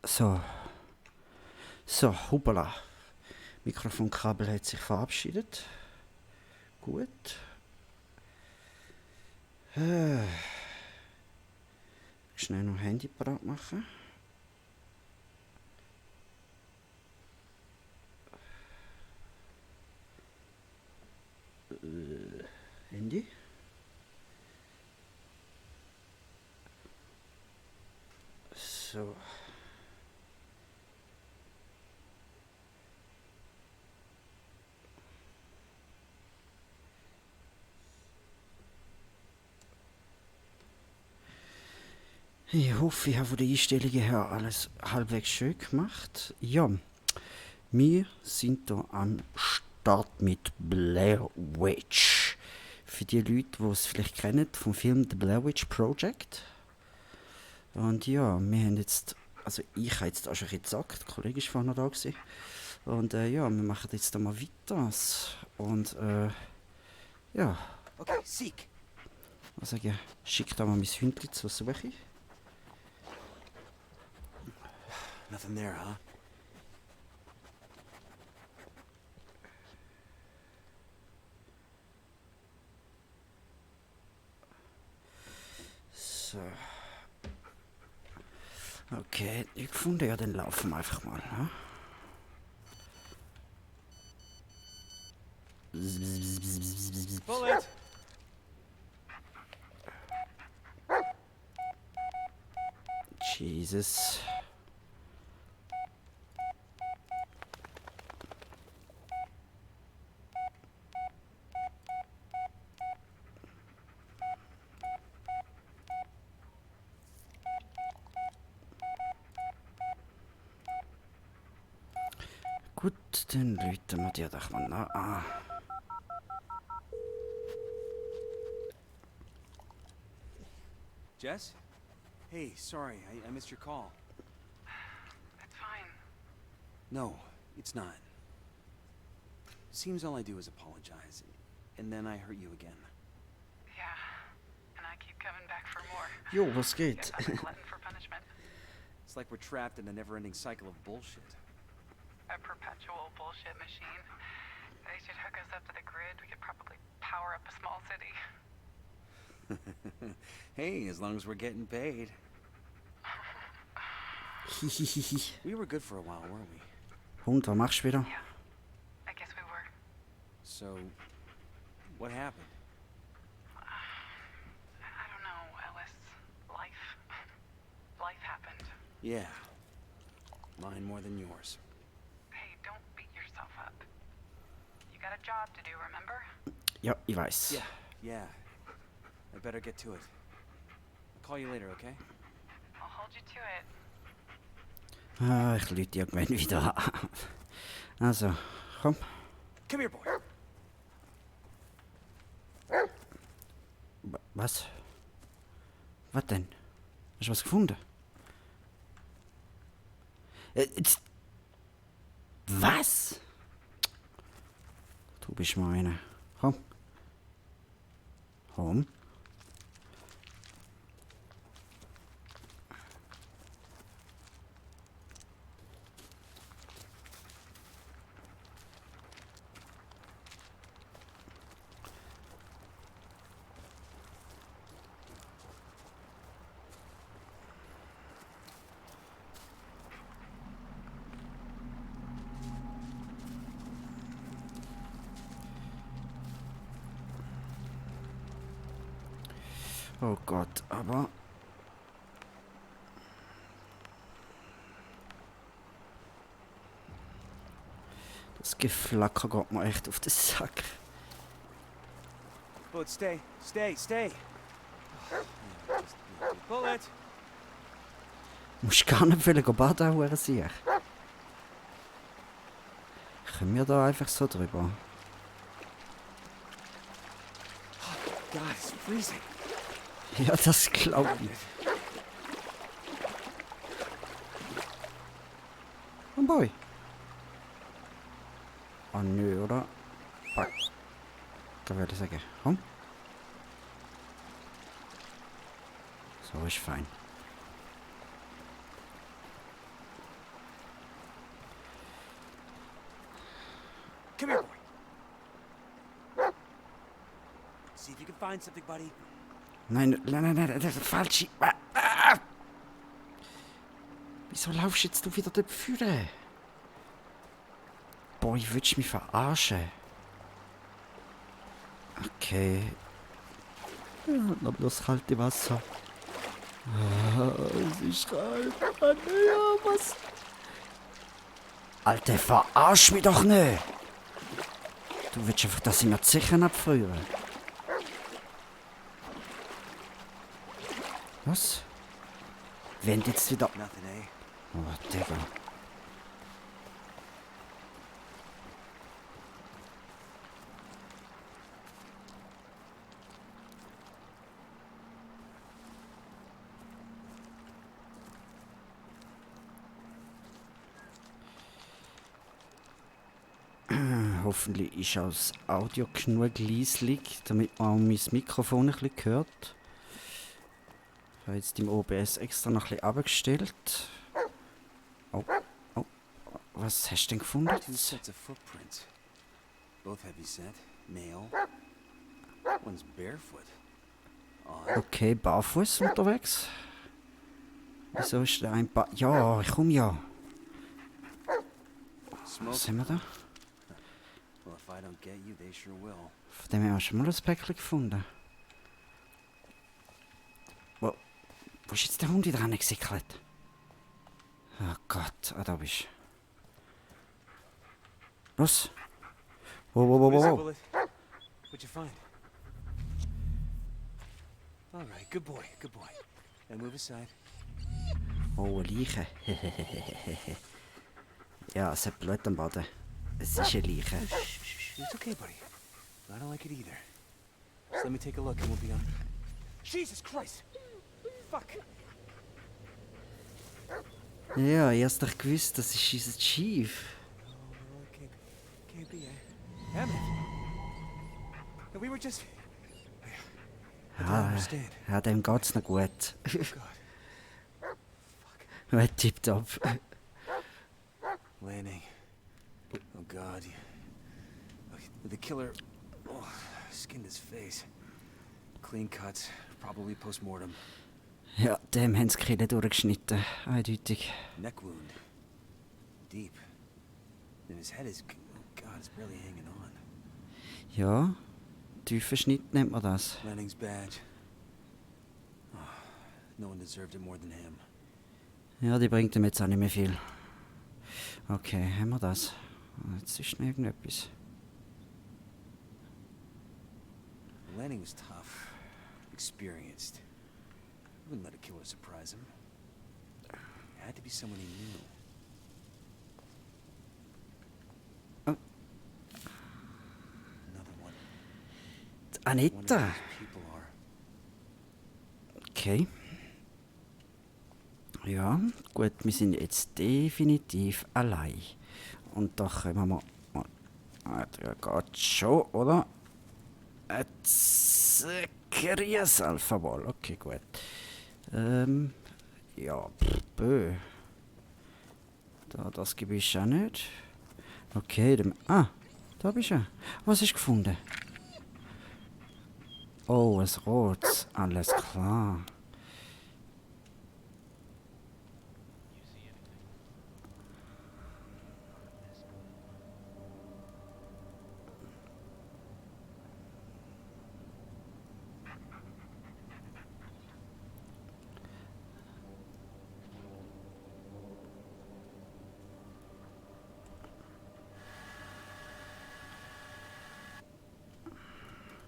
So, so, hoppala. Mikrofonkabel hat sich verabschiedet. Gut. Schnell noch Handy parat machen. Handy. So. Ich hoffe, ich habe von den Einstellungen her alles halbwegs schön gemacht. Ja, wir sind hier am Start mit Blair Witch. Für die Leute, die es vielleicht kennen, vom Film The Blair Witch Project. Und ja, wir haben jetzt, also ich habe jetzt auch schon ein bisschen gesagt, der Kollege ist vorhin noch da gewesen. Und ja, wir machen jetzt da mal weiter. Und ja. Okay, Seek. Was sage ich? Schick da mal mein Hündchen zur Suche. Nothing there, huh? So. Okay, ich gefunden, ja, dann laufen wir einfach mal. Ha? Bullet! Jesus. Gut, dann läuten wir dir doch mal nach an. Jess? Hey, sorry, I missed your call. That's fine. No, it's not. Seems all I do is apologize, and then I hurt you again. Yeah. And I keep coming back for more. Jo, was geht? Guess I'm a glutton for punishment. It's like we're trapped in a never-ending cycle of bullshit. A perpetual bullshit machine. They should hook us up to the grid. We could probably power up a small city. Hey, as long as we're getting paid. Hihihihi. We were good for a while, weren't we? Hund, was machst du wieder? Yeah. I guess we were. So, what happened? I don't know, Ellis. Life. Life happened. Yeah. Mine more than yours. Hey, don't beat yourself up. You got a job to do, remember? Ja, ich weiß. Yeah. I better get to it. I'll call you later, okay? I'll hold you to it. Ah, ich lüte irgendwann wieder an. Also, komm. Come here, boy. Was? Was denn? Hast du was gefunden? Was? Du bist meine. Komm. Komm. Oh Gott, aber... Das Geflacker geht mir echt auf den Sack. Bullet, stay. Bullet! Du musst gar nicht viel baden, Hure Sieg. Können wir da einfach so drüber? God, it's freezing. Ja, das glaub ich. Oh boy. Oh nö, oder? Fuck. Da würde ich sagen. Komm. So ist fein. find something, buddy. Nein, das ist falsch. Wieso laufst jetzt du wieder dort vorne? Boah, ich willst mich verarschen. Okay. Ja, noch bloß kalte Wasser. Es ist kalt. Ja, was? Alter, verarsch mich doch nicht! Du willst einfach, dass ich mir die Zechen abfriere. Was? Wenn jetzt wieder... Nothing, eh? Oh, Digga. Hoffentlich ist auch das Audio genug leislich, damit man auch mein Mikrofon ein bisschen hört. Ich habe jetzt im OBS extra noch ein bisschen abgestellt. Oh, oh. Was hast du denn gefunden? 2 sets of footprints. Both heavy set, male. One's barefoot. Odd. Okay, barfuß unterwegs. Wieso ist der ein Ja, ich komme ja. Was haben wir da? Well, if I don't get you, they sure will. Von dem haben wir schon mal ein Päckchen gefunden. Wo ist jetzt der Hund wieder reingesickelt? Oh Gott, da bist du. Los! Wow. Bullet. What'd you find? All right, good boy. Now move aside. Oh, eine Leiche. Ja, es hat Blut am Boden. Es ist eine Leiche. It's okay, buddy. I don't like it either. Just let me take a look and we'll be on. Jesus Christ! Fuck! Ja, erst doch gewusst, das ist unser Chief. Oh, can't be, eh? Damn it! And we were just. I don't understand. Ja, dem geht's noch gut. Oh God. Ja, tipptopp. Lanning. Oh God. The killer skinned his face. Clean cuts, probably post-mortem. Ja, dem haben sie die Kehle durchgeschnitten. Eindeutig. Neck wound. Deep. And his head is, oh God, it's barely hanging on. Ja, tiefer Schnitt nennt man das. Lanning's badge. Oh, no one deserved it more than him. Ja, die bringt ihm jetzt auch nicht mehr viel. Okay, haben wir das. Jetzt ist noch irgendetwas. Lanning was tough, experienced. He wouldn't let a killer surprise him. It had to be someone he knew. Oh. Another one. Die One of Anita. these people are. Okay. Ja, gut, wir sind jetzt definitiv allein. Und da können wir mal... Der geht schon, oder? Grüß Alpha Ball. Okay, gut. Ja, bö. Das Gebüsch auch nicht. Okay, da bist du. Was hast du gefunden? Oh, ein rotes. Alles klar.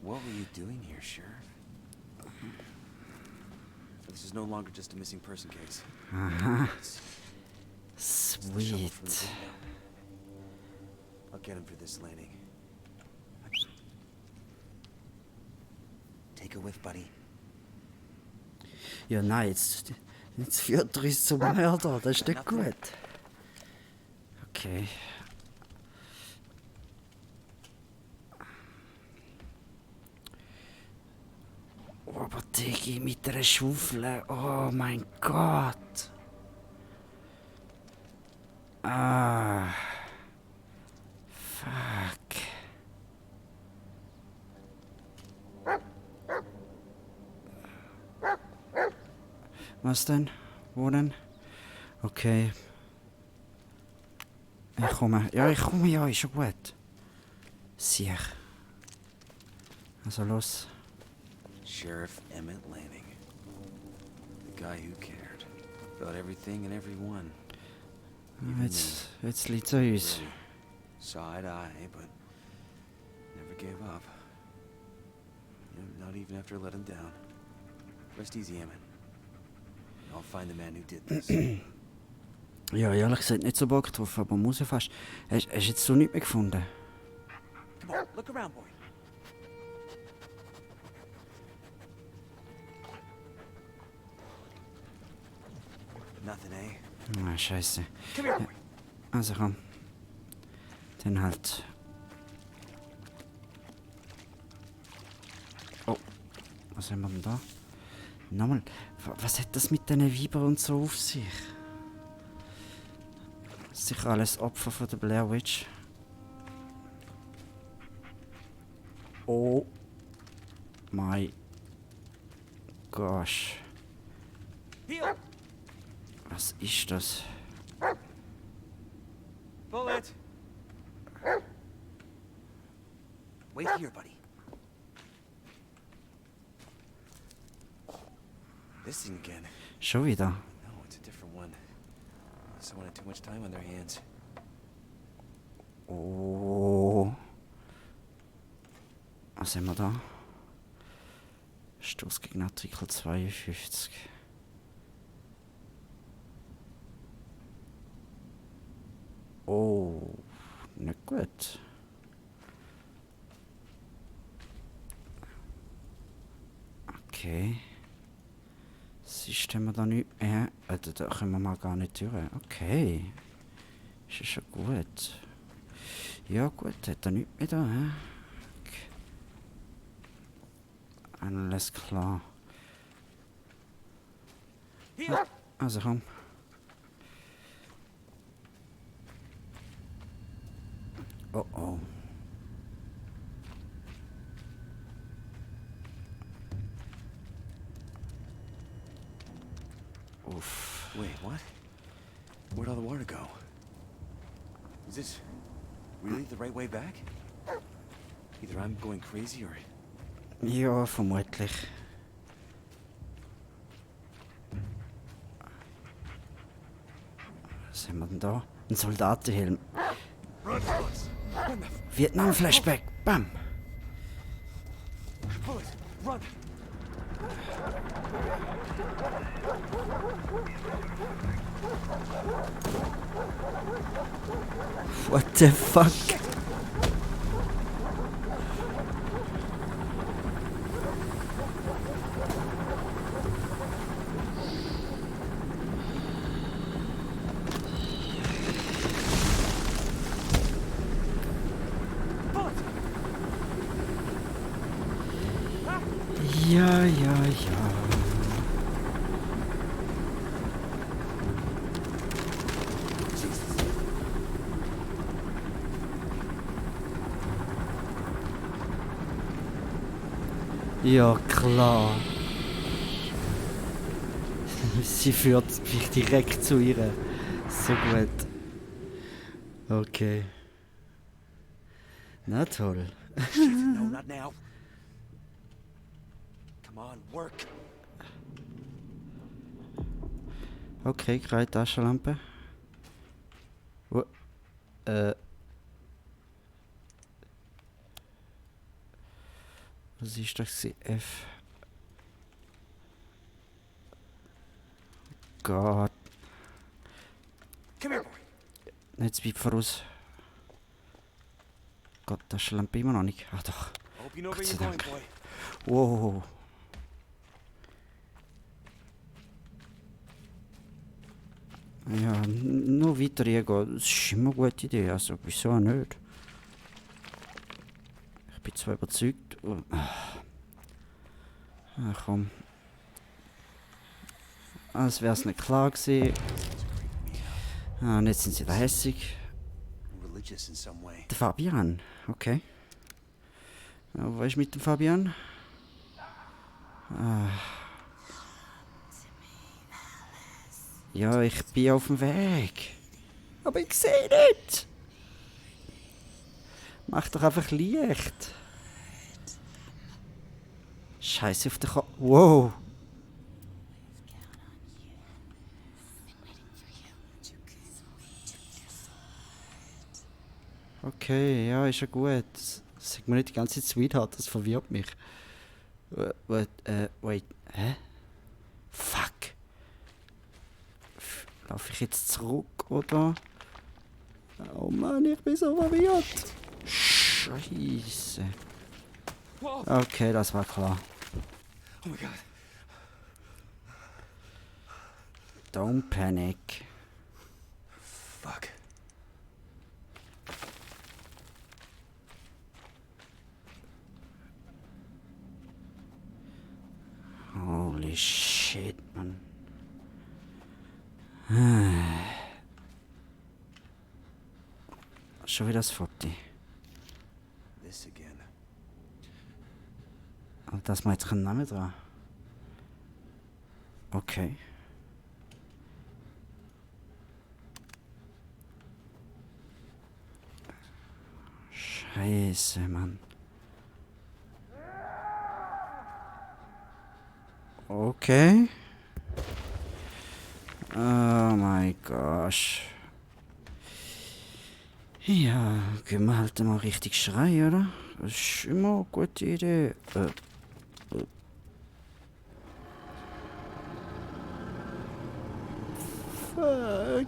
What were you doing here, Sheriff? This is no longer just a missing person case. Aha. It's the shovel from the Sweet. video. I'll get him for this, Lanning. Take a whiff, buddy. Ja, nein, jetzt führt er uns zum Mörder. Das ist nicht gut. Okay. Oh, aber Digi mit einer Schaufel. Oh mein Gott. Ah. Fuck. Was denn? Wo denn? Okay. Ich komme. Ja, ich komme, ja, ist schon gut. Sicher. Also los. Sheriff Emmett Lanning. The guy who cared. About everything and everyone. Jetzt liegt's an uns. Really saw eye to eye, but never gave up. Not even after I let him down. Rest easy, Emmett. I'll find the man who did this. Ja, ehrlich gesagt nicht so Bock drauf, aber muss ja fast. Hast du jetzt so nichts mehr gefunden? Come on, look around, boy. Nothing, eh? Ah, scheiße. Come here, boy. Also komm. Dann halt. Oh. Was haben wir denn da? Nochmal. Was hat das mit diesen Weibern und so auf sich? Sicher alles Opfer von der Blair Witch. Oh. My. Gosh. Heel! Was ist das? Bullet! Wait here, buddy. This thing again. Schon wieder? No, it's a different one. Someone had too much time on their hands. Oh. Was haben wir da? Stoß gegen Artikel 52. Oh, nicht gut. Okay. Sonst haben wir da nicht mehr. Da können wir mal gar nicht durch. Okay. Ist ja schon gut. Ja gut, hat er nichts mehr da, hä? Okay. Alles klar. Heel! Also komm. Oh oh. Uff. Wait, what? Where'd all the water go? Is this really the right way back? Either I'm going crazy or... Ja, vermutlich. Was haben wir denn da? Ein Soldatenhelm. Run, bullets! Run, Vietnam-Flashback. Bam. bullets! Run! What the fuck? Bullets! Ja, ja, ja. Jesus! Ja, klar. Sie führt mich direkt zu ihr. So gut. Okay. Na toll. Shit, no, not now. Come on, work. Okay, gerade Taschenlampe. Wo? Was ist das? F. Gott. Come here, boy. Jetzt bleib voraus. Gott, Taschenlampe immer noch nicht. Ah doch. I hope you know Gott where sei you're going, Dank. boy. Wow. Ja, nur weiter gehen. Das ist immer eine gute Idee. Also, wieso auch nicht? Ich bin zwar überzeugt. Ach komm. Als wäre es nicht klar gewesen. Ah, und jetzt sind sie da hässig. Religious in some way. Der Fabian, okay. Ja, was ist mit dem Fabian? Ah. Ja, ich bin auf dem Weg. Aber ich sehe nicht. Mach doch einfach Licht. Scheiße auf der Wow. Okay, ja, ist ja gut. Sag mir nicht die ganze Zeit Sweetheart, das verwirrt mich. Wait, hä? Fuck. Laufe ich jetzt zurück, oder? Oh Mann, ich bin so verwirrt. Scheiße. Okay, das war klar. Oh my God. Don't panic. Fuck. Holy shit, Mann. Schon wieder das Foto. This again. Aber das mal jetzt keinen Namen dran. Okay. Scheiße, Mann. Okay. Oh mein Gott. Ja, gehen wir halt mal richtig schreien, oder? Das ist immer eine gute Idee. Fuck.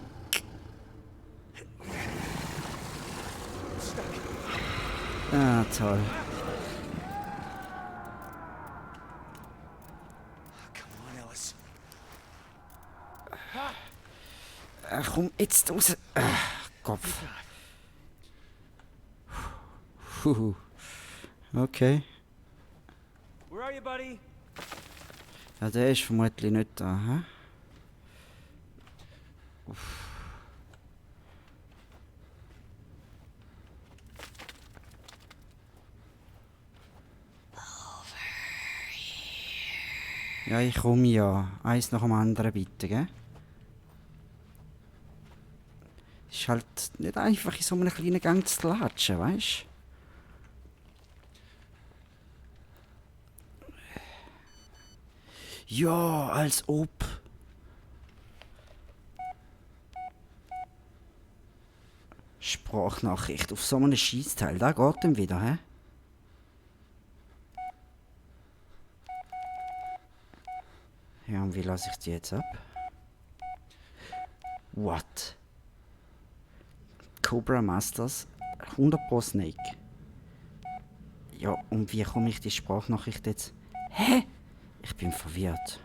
Ah, toll. Come on, Ellis. Komm, jetzt raus. Kopf. Puh. Okay. Where are you, buddy? Ja, der ist vermutlich nicht da, hä? Ja, ich komme ja. Eins nach dem anderen bitte, gell? Ist halt nicht einfach in so einem kleinen Gang zu latschen, weißt du? Ja, als ob. Sprachnachricht auf so einem Scheissteil, da geht dann wieder, hä? Ja, und wie lasse ich die jetzt ab? What? Cobra Masters, 100% Snake. Ja, und wie komme ich die Sprachnachricht jetzt? Hä? Ich bin verwirrt.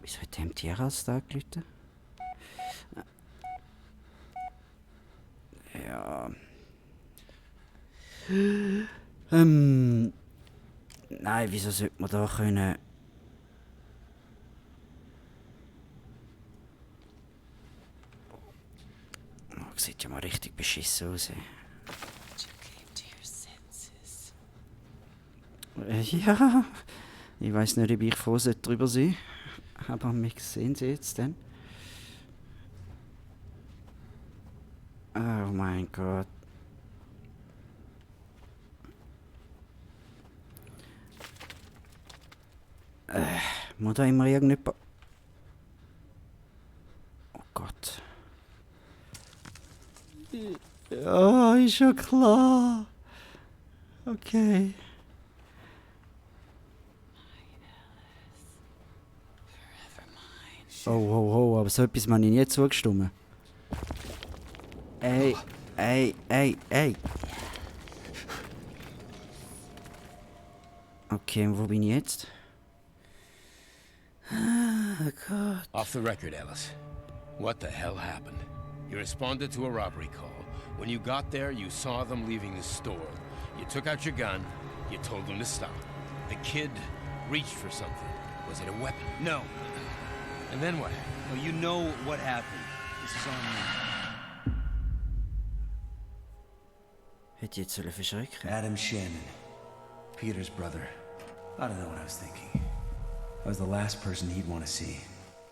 Wieso hat der Tierarzt da angerufen? Ja. Nein, wieso sollte man da können... Oh, sieht ja mal richtig beschissen aus. Ja, ich weiß nicht, ob ich froh drüber sein, aber wir sehen sie jetzt dann. Oh mein Gott. Muss da immer irgendjemand... Oh Gott. Ja, ist ja klar. Okay. Oh, aber so etwas habe ich nie zugestimmt. Ey. Okay, wo bin ich jetzt? Ah, Gott. Off the record, Ellis. What the hell happened? You responded to a robbery call. When you got there, you saw them leaving the store. You took out your gun. You told them to stop. The kid reached for something. Was it a weapon? No. And then what? No, you know what happened. This is on me. Hätte ich jetzt verschrecken. Adam Shannon. Peter's brother. I don't know what I was thinking. I was the last person he'd want to see.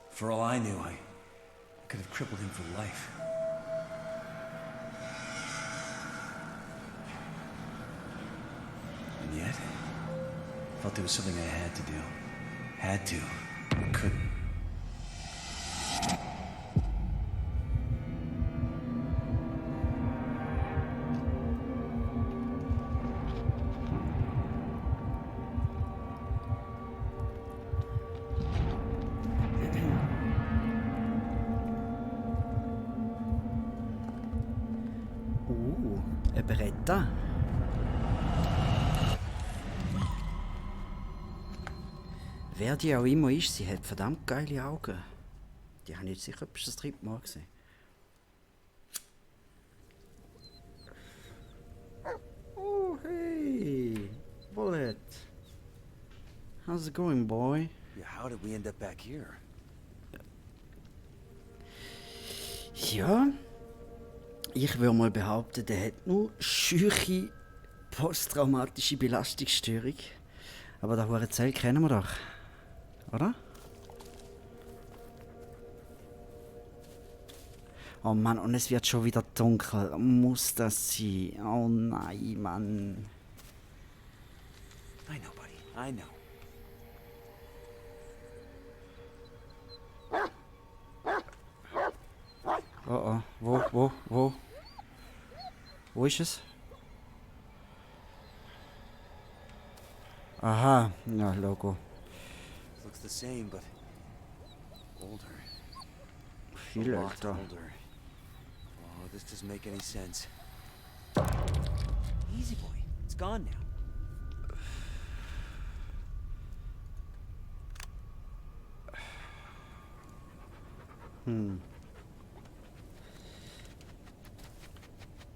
For all I knew, I could have crippled him for life. And yet, I felt there was something I had to do. Had to, but couldn't. Eine Beretta. Wer die auch immer ist, sie hat verdammt geile Augen. Die habe ich jetzt sicher das dritte Mal gesehen. Oh, hey. Bullet. How's it going, boy? Yeah, how did we end up back here? Ja, ich würde mal behaupten, der hat nur scheuche posttraumatische Belastungsstörung. Aber das hure Zelt kennen wir doch. Oder? Oh Mann, und es wird schon wieder dunkel. Muss das sein? Oh nein, Mann. I know, buddy. I know. Oh oh, wo? Wo ist es? Aha, ja, Logo. Looks the same, but older. Viel A lot älter. older. Oh, this doesn't make any sense. Easy, boy. It's gone now.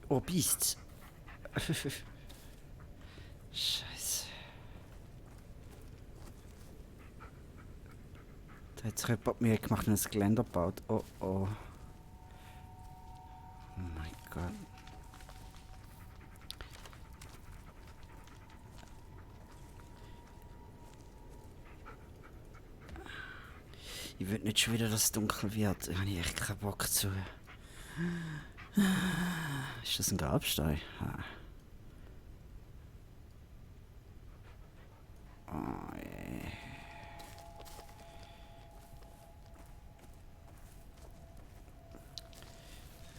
Oh, Biest. Scheiße. Da hat sich jemand mir gemacht und ein Geländer gebaut. Oh oh. Oh mein Gott. Ich will nicht schon wieder, dass es dunkel wird. Da habe ich echt keinen Bock zu. Ist das ein Grabstein? Ah. Oh, ey.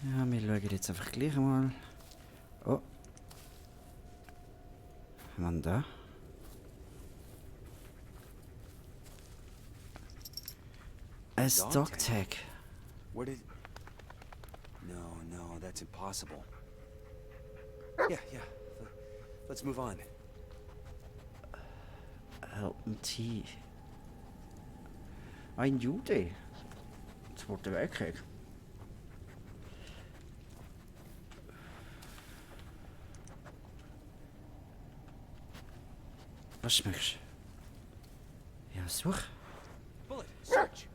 Ja, wir schauen jetzt einfach gleich mal. Oh. Was haben wir da? Ein Dogtag. Where did... No, that's impossible. Yeah. Let's move on. Elton T. Ein Jude. Zweiter Weltkrieg. Was schmeckst du? Ja, such. Bullet, search!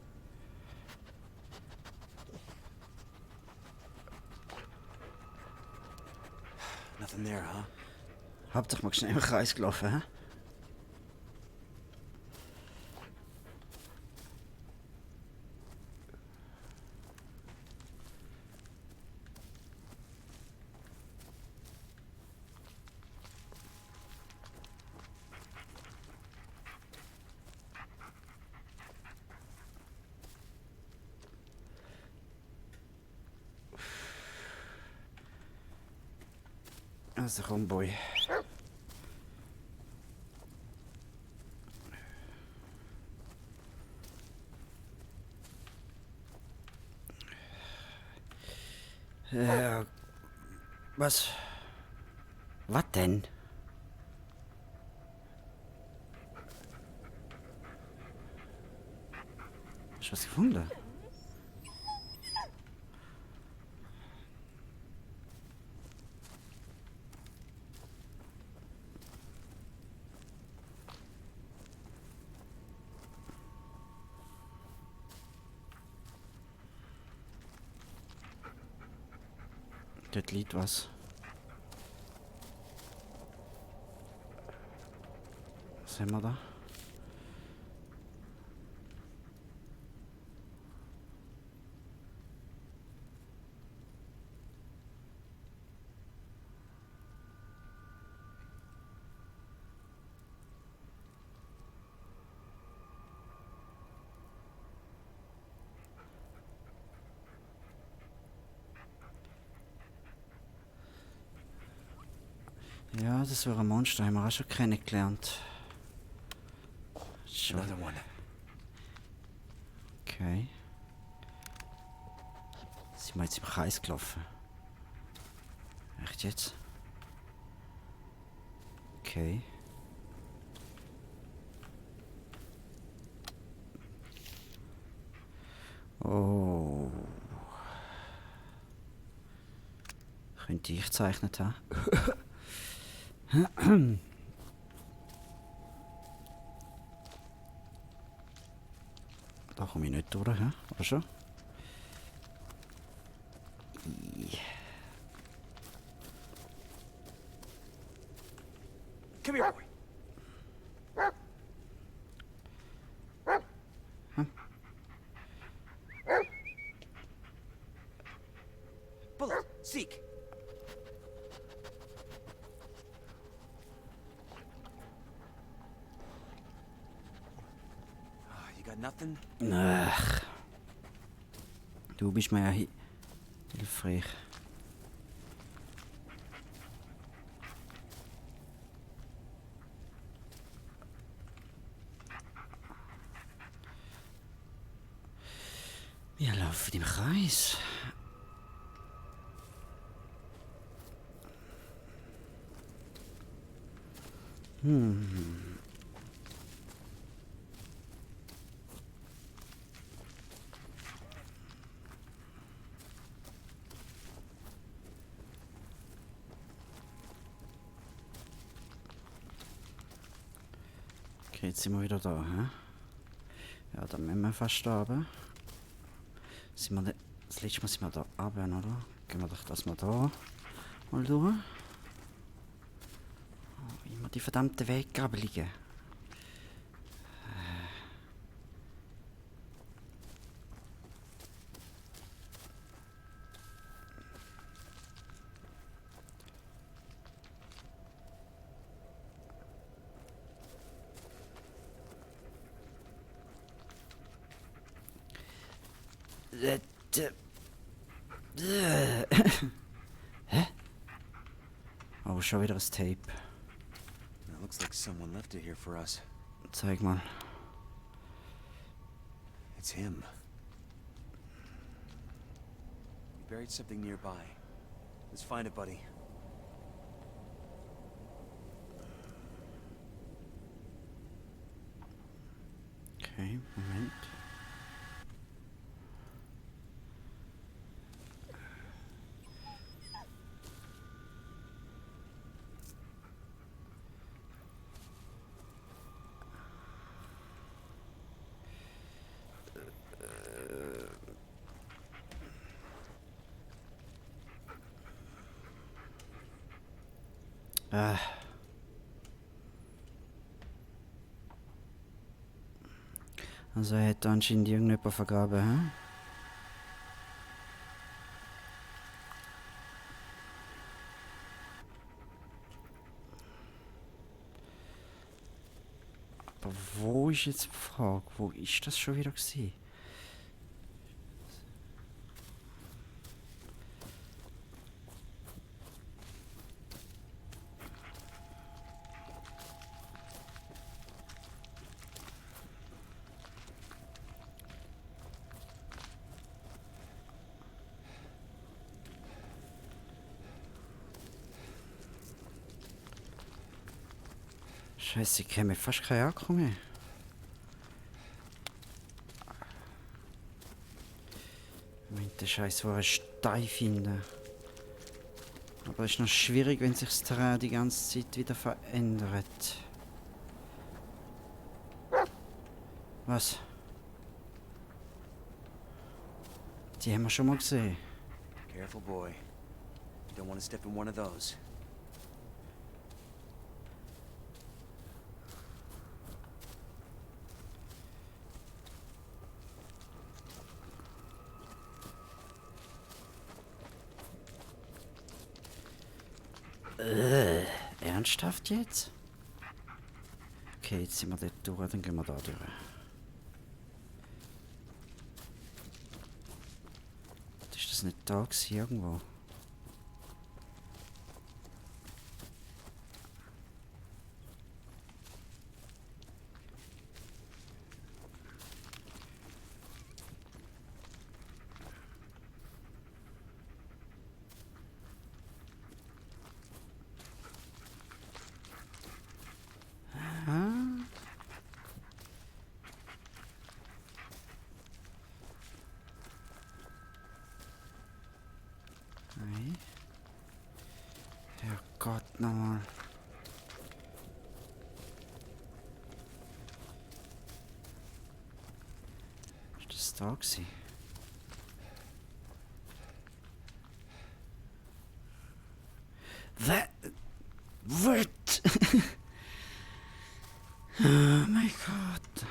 Nothing there, huh? Hauptsache mal schnell im Kreis gelaufen, hä? Also komm, Boy. Was? Was denn? Hast du was gefunden? Dort liegt was. Was haben wir da? Ja, das war ein Monster, haben wir auch schon kennengelernt. Schon. Another one. Okay. Sind wir jetzt im Kreis gelaufen? Echt jetzt? Okay. Oh. Könnte ich gezeichnet haben. Da komme ich nicht durch, hä? Oder schon? Come here, boy. Bullet, seek. You got nothing? Ach. Du bist mir ja hilfreich. Wir laufen im Kreis. Okay, jetzt sind wir wieder da, hä? Ja, dann müssen wir fast runter. Das letzte Mal sind wir da runter, oder? Gehen wir doch das mal da mal durch. Oh, immer die verdammten Weggabelungen. Hä? Oh, schon wieder das Tape. It looks like someone left it here for us. Zeig mal. It's him. He buried something nearby. Let's find it, buddy. Okay, Moment. Also er hat anscheinend irgendjemand vergraben, hä? Aber wo ist jetzt die Frage? Wo ist das schon wieder gewesen? Scheiße, ich käme fast kein Akku mehr. Ich meine, der Scheiß war ein Stein finden. Aber es ist noch schwierig, wenn sich das Terrain die ganze Zeit wieder verändert. Was? Die haben wir schon mal gesehen. Careful, boy. You don't want to step in one of those. Ernsthaft jetzt? Okay, jetzt sind wir dort durch, dann gehen wir da durch. Ist das nicht da gewesen, irgendwo? da gewesen? What? Oh mein Gott.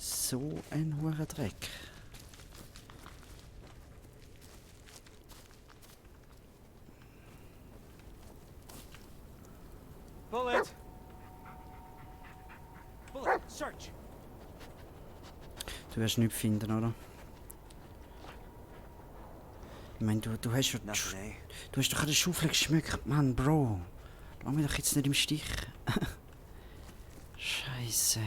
So ein hoher Dreck. Bullet! Bullet, search! Du wirst nichts finden, oder? Ich meine, du hast ja... Nothing, eh? Du hast doch an der Schaufel geschmückt, Mann, Bro. Lass mich doch jetzt nicht im Stich. Scheiße.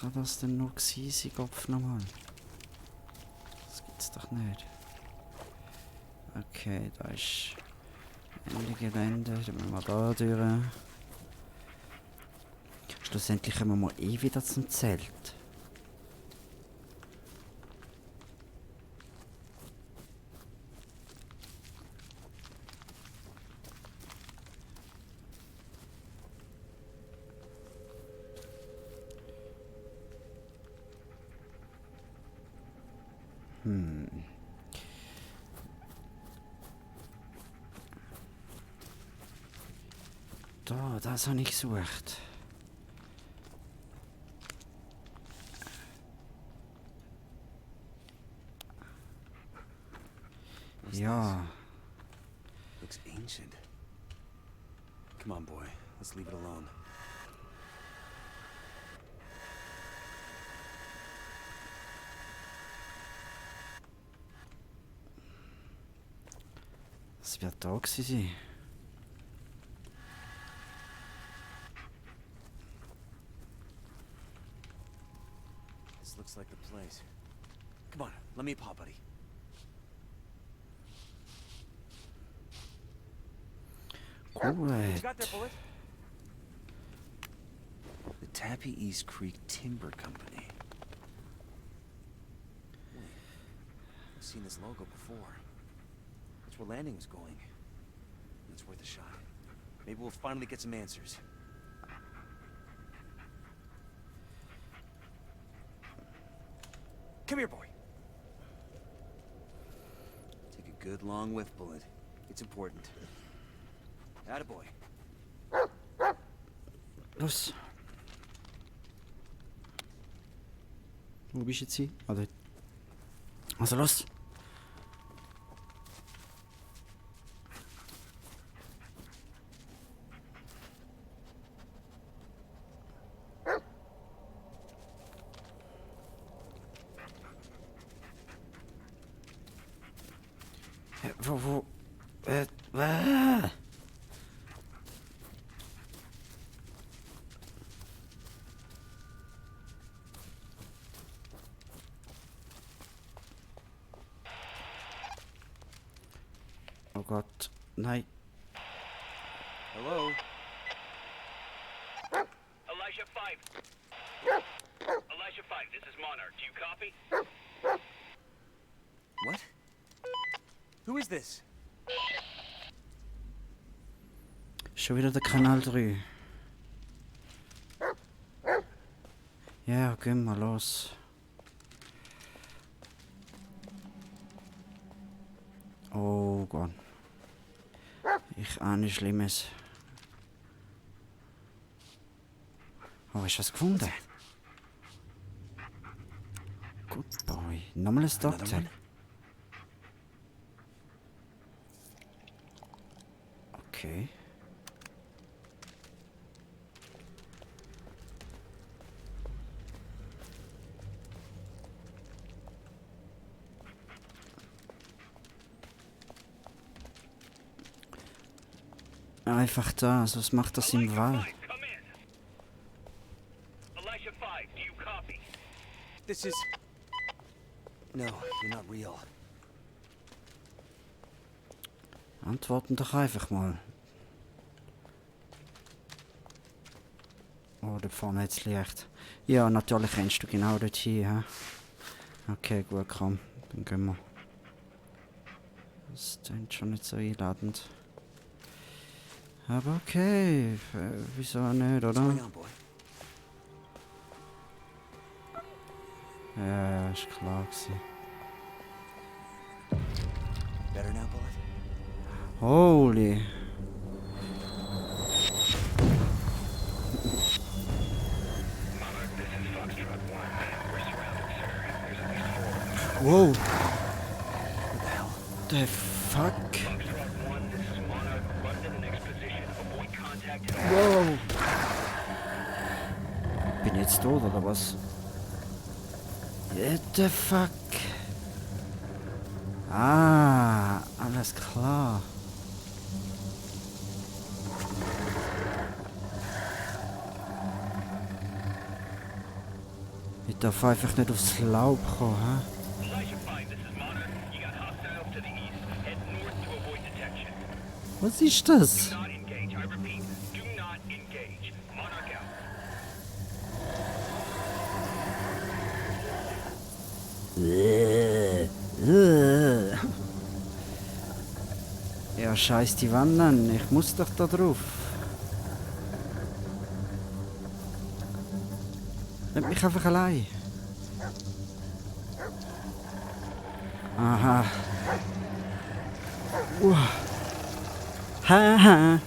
Kann das denn noch gewesen sein, Kopf nochmal? Das gibt's doch nicht. Okay, da ist Ende Gelände. Dann müssen wir da durch. Schlussendlich kommen wir eh wieder zum Zelt. Das habe ich gesucht. Ja. Looks ancient. Come on, boy. Let's leave it alone. Das wird da gewesen sein. This looks like the place. Come on, let me pop, buddy. Gut. You got that, Bullet? The Tappy East Creek Timber Company. Wait, I've seen this logo before. That's where Landing was going. It's worth a shot. Maybe we'll finally get some answers. Come here, boy. Take a good long whiff, Bullet. It's important. Attaboy. Los. Wo bist du jetzt hin? Ah, dort. Also los. Wo? Oh Gott, nein. Hello? Elijah 5. Elijah 5, this is Monarch. Do you copy? What? Who is this? Schon wieder der Kanal 3. Ja, gehen wir los. Oh Gott. Ich ahne Schlimmes. Oh, hast du was gefunden? Good boy. Nochmal ein Stockzelt. Okay. Einfach da, sonst macht das im Wald. Come in. This is... No, you're not real. Antworten doch einfach mal. Oh, da vorne hat's Licht. Ja, natürlich rennst du genau dorthin, hä? Okay, gut, komm. Dann gehen wir. Das klingt schon nicht so einladend. Aber okay, wieso nicht, What's oder? going on, boy? Ja, ist klar gewesen. Better now, Bullet? Holy. Wow. What the hell? The fuck? Wow. Bin jetzt tot oder was? What the fuck? Ah, alles klar. Ich darf einfach nicht aufs Laub kommen, hä? Elijah 5, this is Monarch. You got hostiles to the east. Head north to avoid detection. Was ist das? Do not engage. I repeat, do not engage. Monarch out. Ja, scheiß die Wand an. Ich muss doch da drauf. Lass mich einfach allein. Aha. Haha.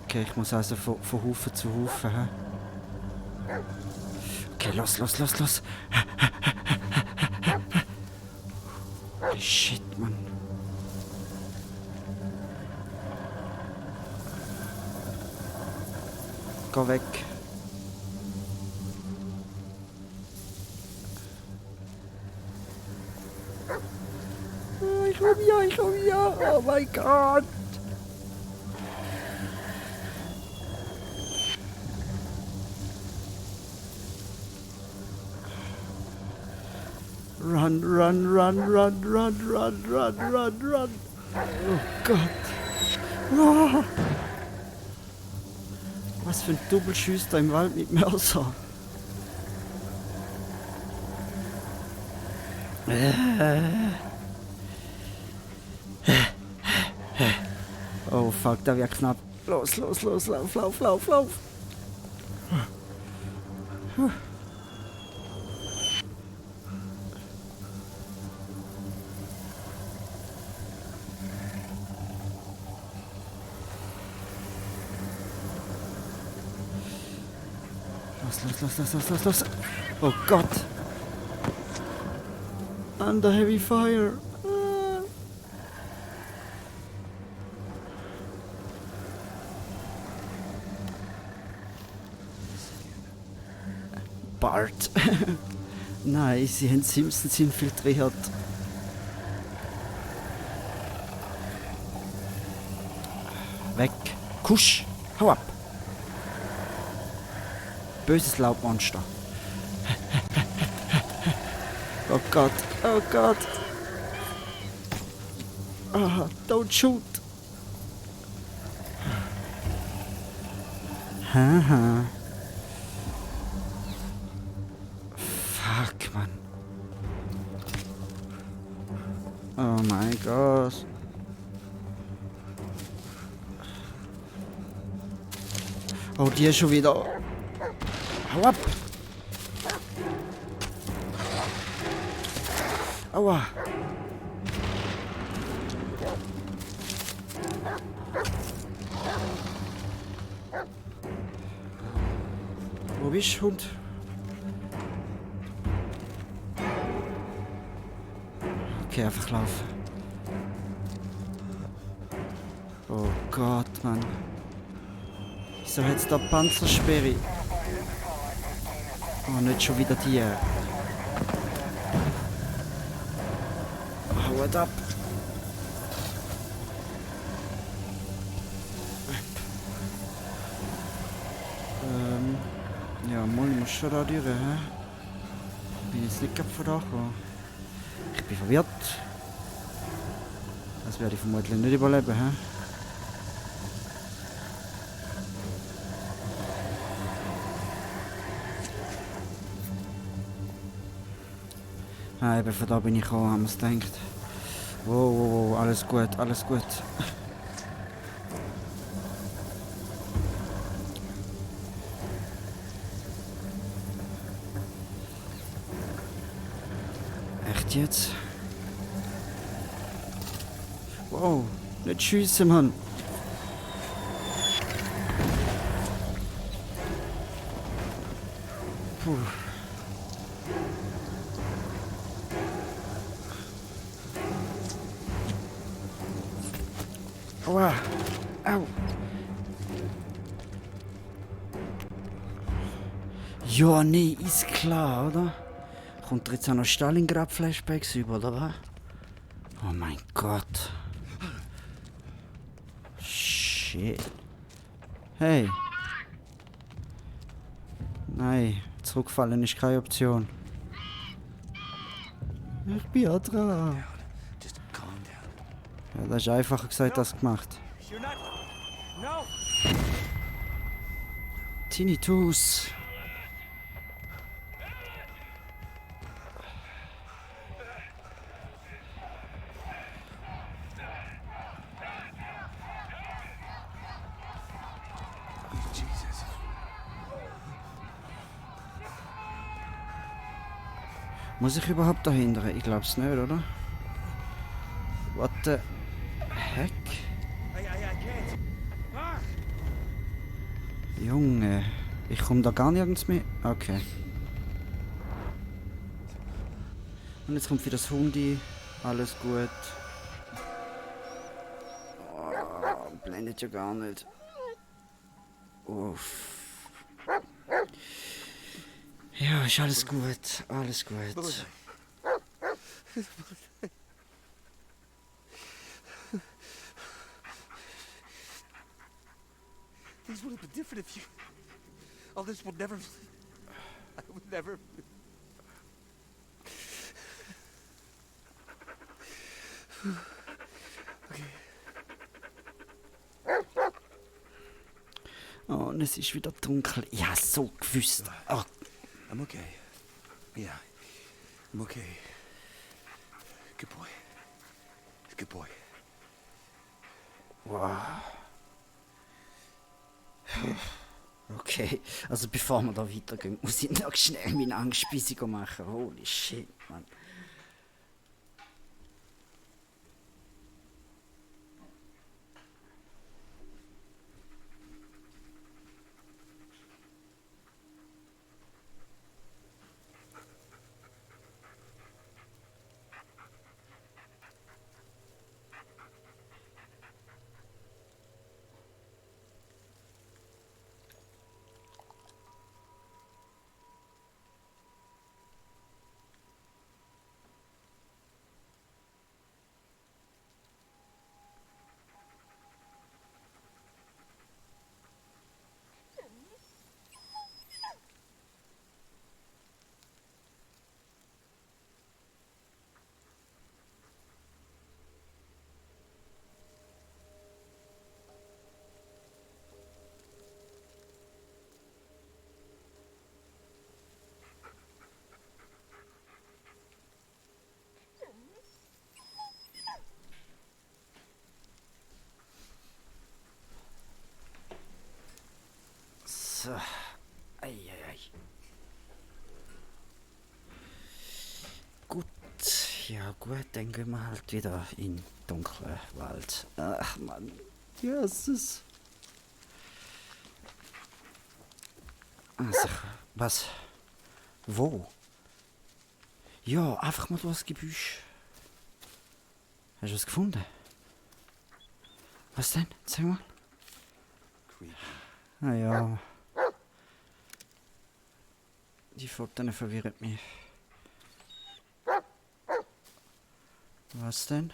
Okay, ich muss also von Haufen zu Haufen. Hä? Okay, los. Holy shit, Mann. Geh weg. Ich komm ja. Oh mein Gott. Run. Oh Gott. Oh. Was für ein Doppelschüster im Wald mit Mörser. Oh fuck, da wird knapp. Los, lauf. Los. Oh Gott. Under heavy fire. Ah. Bart. Nein, sie haben Simpsons infiltriert. Weg. Kusch. Hau ab. Böses Laubmonster. Oh Gott. Ah, don't shoot. Haha. Fuck, Mann. Oh mein Gott. Oh, die ist schon wieder. Hau ab! Aua! Wo bist du, Hund? Okay, einfach laufen. Oh Gott, Mann. Wieso hat's da Panzersperre? Oh, nicht schon wieder die. Haut ab. Ja, Mal, ich muss schon da durch, hä? Ich bin jetzt nicht gerade von da gekommen. Ich bin verwirrt. Das werde ich vermutlich nicht überleben, hä? Ah, eben von da bin ich gekommen, haben wir es gedacht. Wow, wow, wow, alles gut, alles gut. Echt jetzt? Wow, nicht schiessen, Mann. Puh. Aua. Au. Ja, nee, ist klar, oder? Kommt jetzt auch noch Stalingrad-Flashbacks über, oder was? Oh mein Gott. Shit. Hey. Nein, zurückfallen ist keine Option. Ich bin ja dran. Just calm down. Ja, das ist einfacher gesagt als gemacht. You're not. No! Tinnitus. Jesus. Muss ich überhaupt dahinter? Ich glaub's nicht, oder? What the heck? I can't. Ah! Junge, ich komme da gar nirgends mehr. Okay. Und jetzt kommt wieder das Hundi. Alles gut. Oh, blendet ja gar nicht. Uff. Ja, ist alles gut. Alles gut. Things would have been different if you. All this would never. I would never. Okay. Oh, und es ist wieder dunkel. Ich habe so gewusst. Oh, I'm okay. Yeah. I'm okay. Good boy. Good boy. wow. Okay, also bevor wir da weitergehen, muss ich noch schnell meine Angstspeisung machen. Holy shit, Mann. So. Eieiei. Gut, ja gut, dann gehen wir halt wieder in den dunklen Wald. Ach Mann, Jesus. Also, was? Wo? Ja, einfach mal durch das Gebüsch. Hast du was gefunden? Was denn? Sag mal. Creepy. Ah ja. Die Fotos verwirren mich. Was denn?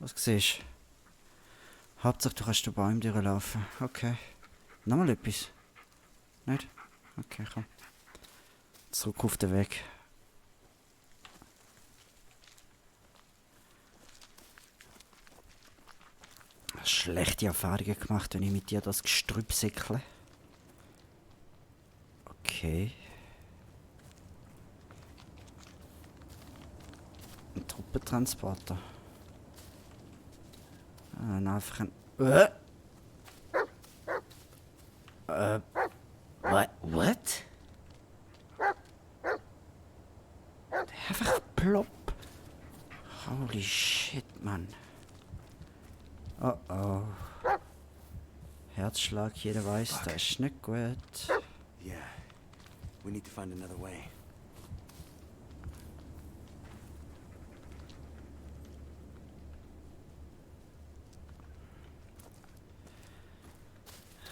Was siehst du? Hauptsache du kannst den Baum durchlaufen. Okay. Nochmal etwas. Nicht? Okay, komm. Zurück auf den Weg. Schlechte Erfahrungen gemacht, wenn ich mit dir das Gestrüpp säckle. Okay. Ein Truppentransporter. Einfach ein... What? Einfach plopp. Holy shit, Mann. Oh oh. Herzschlag, jeder weiß, das ist nicht gut. Yeah. We need to find another way.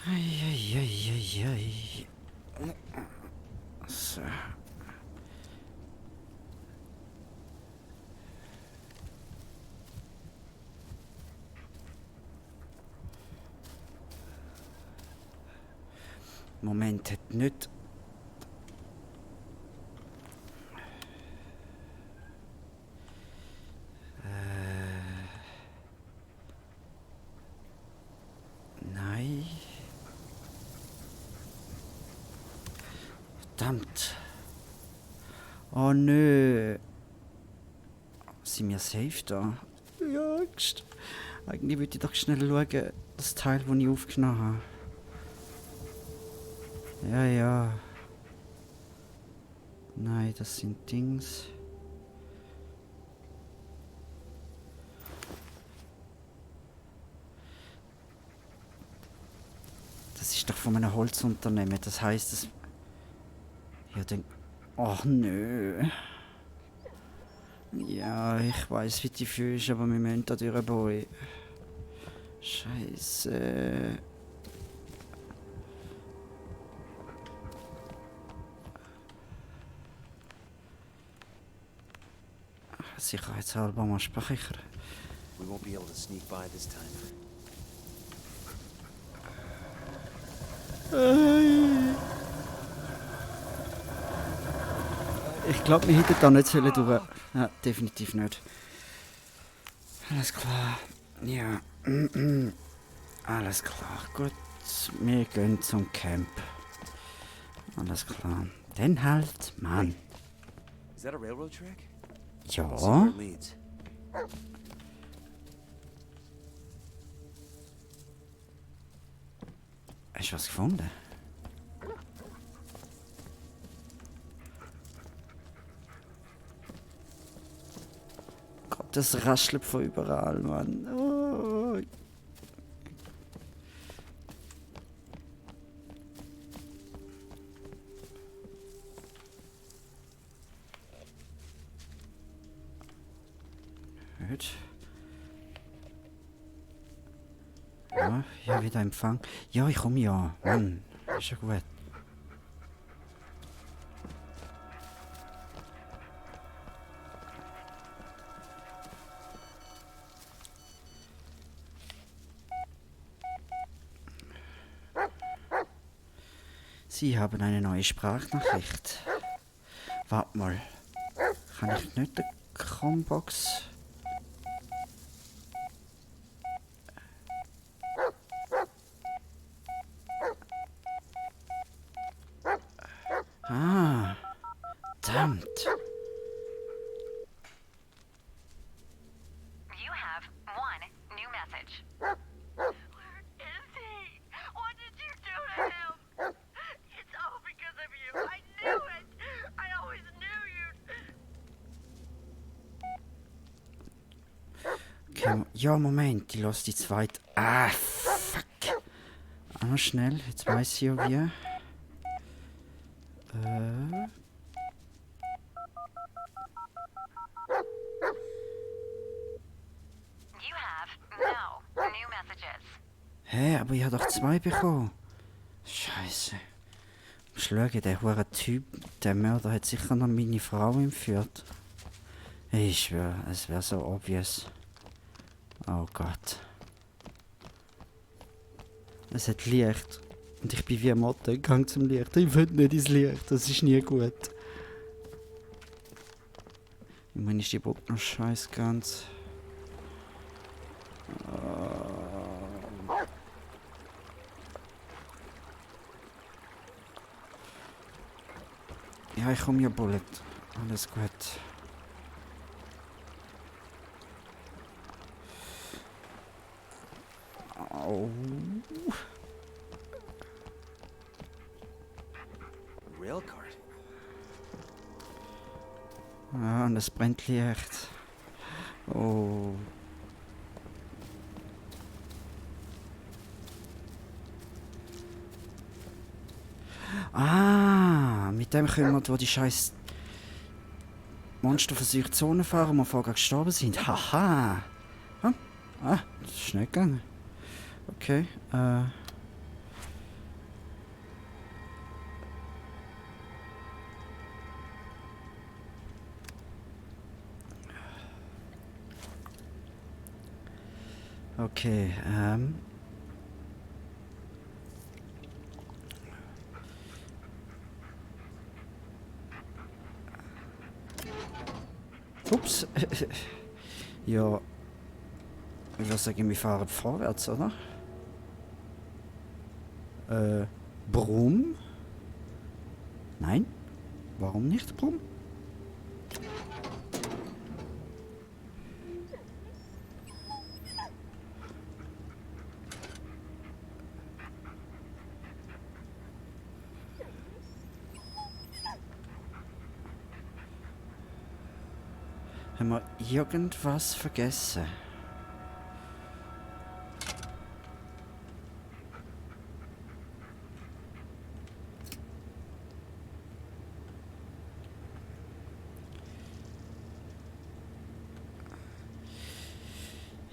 Eieieiei. So. Moment, hat nicht... Nein. Verdammt. Oh nö. Sind wir safe da? Ja, eigentlich würde ich doch schnell schauen, das Teil, das ich aufgenommen habe. Ja. Nein, das sind Dings. Das ist doch von einem Holzunternehmen. Das heisst, es... Ja, dann... Ach nö. Ja, ich weiß, wie die fühlst, aber wir müssen da durch, Boy. Scheiße. Sicherheitshalber mal speichern. We won't be able to sneak by this time. Ich glaube, wir hätten da nicht durch. Ja, definitiv nicht. Alles klar. Ja. Alles klar. Gut. Wir gehen zum Camp. Alles klar. Dann halt, Mann. Is that a railroad track? Ja. Let's see where it leads. Hast du was gefunden? Gott, das raschelt von überall, Mann. Oh. Gut. Ja, wieder Empfang. Ja, ich komme ja. Mann, ist ja gut. Sie haben eine neue Sprachnachricht. Warte mal. Kann ich nicht den Combox... Ah, verdammt. You have one new message. Where is he? What did you do to him? It's all because of you. I knew it. I always knew you. Okay, ja, Moment, ich lasse die zweite... Ah, fuck. Einmal schnell, jetzt weiß ich ja wie. You have no new messages. Hä, aber ich habe doch 2 bekommen. Scheiße. Schauen, der hure Typ, der Mörder hat sicher noch meine Frau entführt. Ich schwöre, es wäre so obvious. Oh Gott. Es hat Licht. Und ich bin wie ein Motte, ich gehe zum Licht. Ich will nicht ins Licht, das ist nie gut. Ich meine, ist die Brücke noch scheiß ganz. Ja, ich komme ja, Bullet. Alles gut. Au. Railcart. Ah, und es brennt Licht. Oh. Ah, mit dem können wir, wo die scheiß Monster versucht Zone fahren und wir vorher gestorben sind. Haha. Ah, das ist schnell gegangen. Okay, Okay, Ups. Ja. Ich würde sagen, wir fahren vorwärts, oder? Brumm? Nein? Warum nicht Brumm? Haben wir irgendwas vergessen?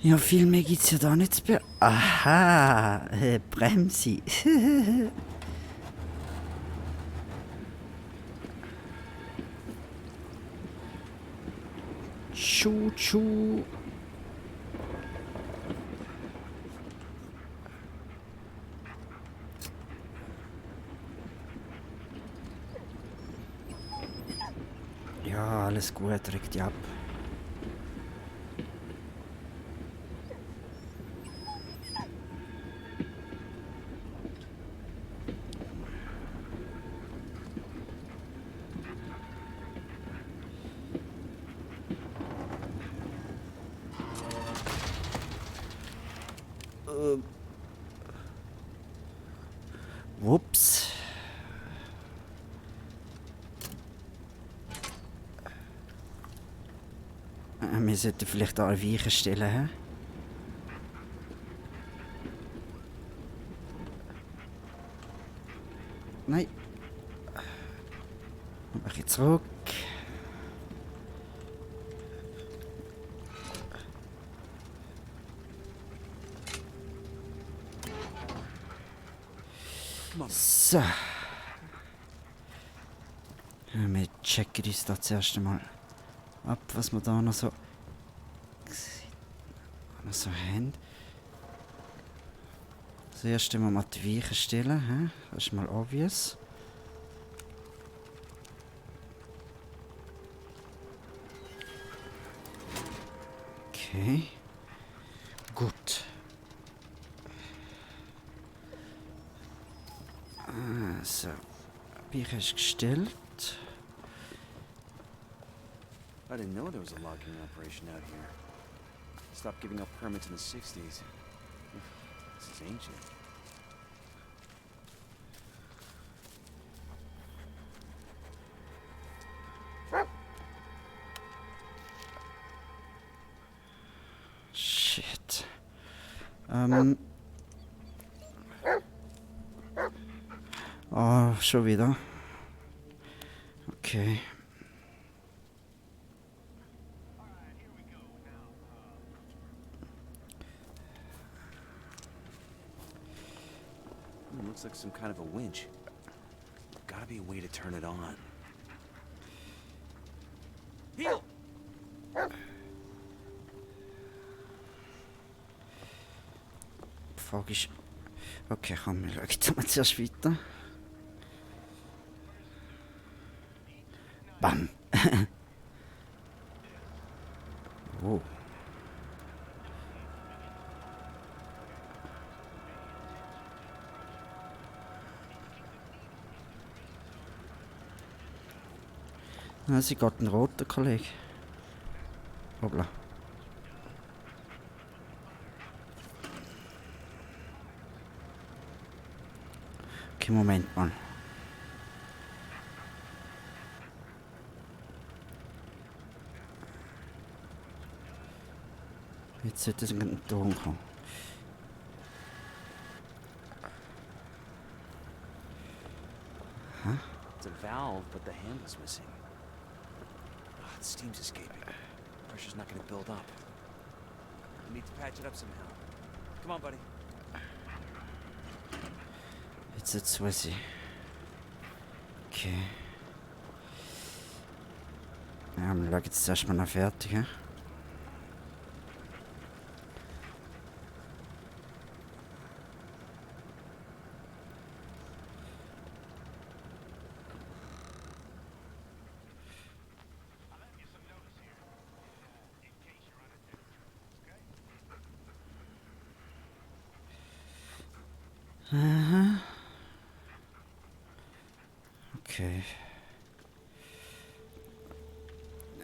Ja, viel mehr gibt's ja da nicht zu be... Aha, Bremse. Tschu. Ja, alles gut, reg dich ab. Ups. Wir sollten vielleicht da eine Weiche stellen, hä? Nein. Mach ich zurück. So. Ja, wir checken uns da zuerst einmal ab, was wir da noch so haben. Zuerst einmal mal die Weichen stellen, hä? Das ist mal obvious. Okay. Gut. So. Weiche ist gestellt. I didn't know there was a logging operation out here. Stopped giving up permits in the 60s. This is ancient. Shit. Oh, schon wieder. Okay. Looks like some kind of a winch. Gotta be a way to turn it on. Heel! Frage ist, Okay, komm, wir schauen jetzt mal zuerst weiter. Bam! Oh. Ah, sie geht einen roten Kollege. Hoppla. Okay, Moment mal. Jetzt sollte es in den Ton kommen. It's a valve, but the handle's missing. The steam's escaping. Pressure's not gonna build up. We need to patch it up somehow. Come on, buddy. Jetzt weiß ich. Okay. Ja, wir schauen jetzt erstmal noch fertig. He? Aha. Okay.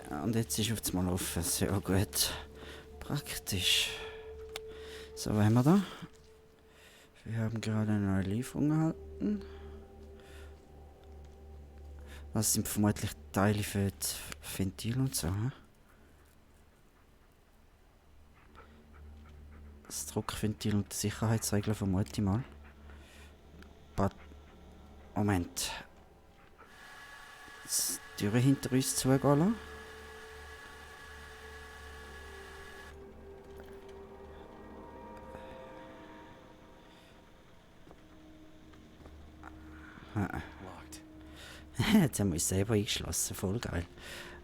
Ja, und jetzt ist auf einmal offen. Sehr gut. Praktisch. So, was haben wir da? Wir haben gerade eine neue Lieferung erhalten. Das sind vermutlich Teile für das Ventil und so. He? Das Druckventil und die Sicherheitsregler vermute ich mal. Moment. Die Türe hinter uns zugehen lassen. Locked. Jetzt haben wir uns selber eingeschlossen. Voll geil.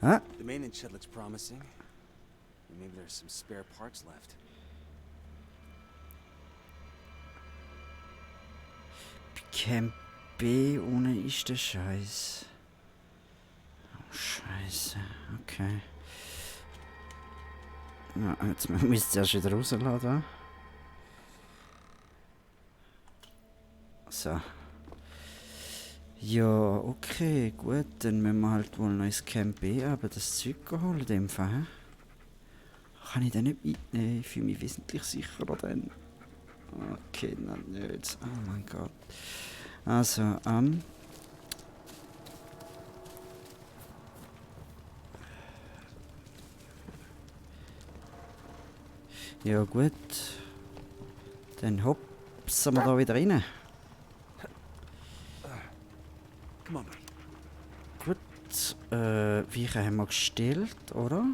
Ah, The maintenance shed looks promising. And maybe there's some spare parts left. Camp B ohne ist der Scheiß. Oh, Scheiße. Okay. Ja, jetzt müssen wir es erst wieder rausladen. So. Ja, okay, gut. Dann müssen wir halt wohl noch ins Camp B, aber das Zeug holen in dem Fall. He? Kann ich den nicht mitnehmen? Ich fühle mich wesentlich sicherer dann. Okay, nein, nicht. Oh mein Gott. Also, ja gut. Dann hopsen wir da wieder rein. Come on, buddy. Gut, Weichen haben wir gestellt, oder?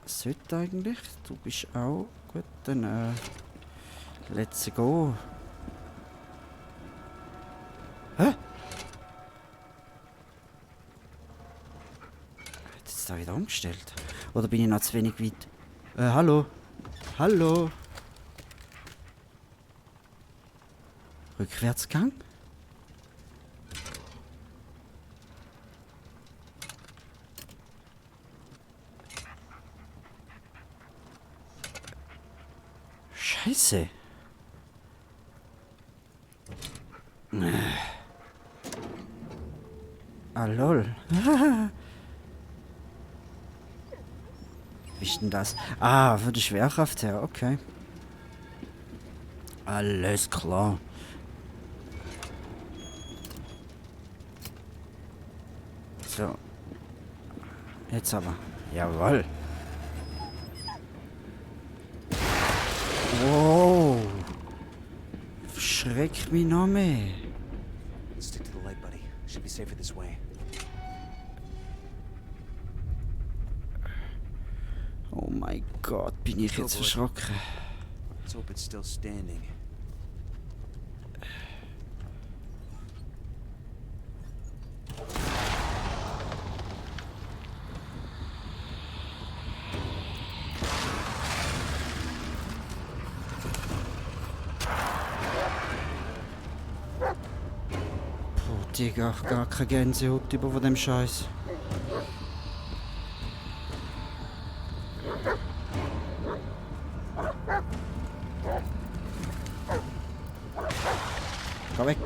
Sollte eigentlich. Du bist auch. Gut, dann let's go. Hä? Hat jetzt da wieder umgestellt? Oder bin ich noch zu wenig weit? Hallo? Hallo? Rückwärtsgang? Scheiße. Ah, lol. Wie ist denn das? Ah, für die Schwerkraft her, okay. Alles klar. So. Jetzt aber. Jawohl. Wow. Schreck mich noch mehr. Let's stick to the light, buddy. Should be safer this way. Oh mein Gott, bin ich jetzt erschrocken. Let's hope it's still standing. richtig gar keine Gänsehaut über von dem Scheiß. Geh weg.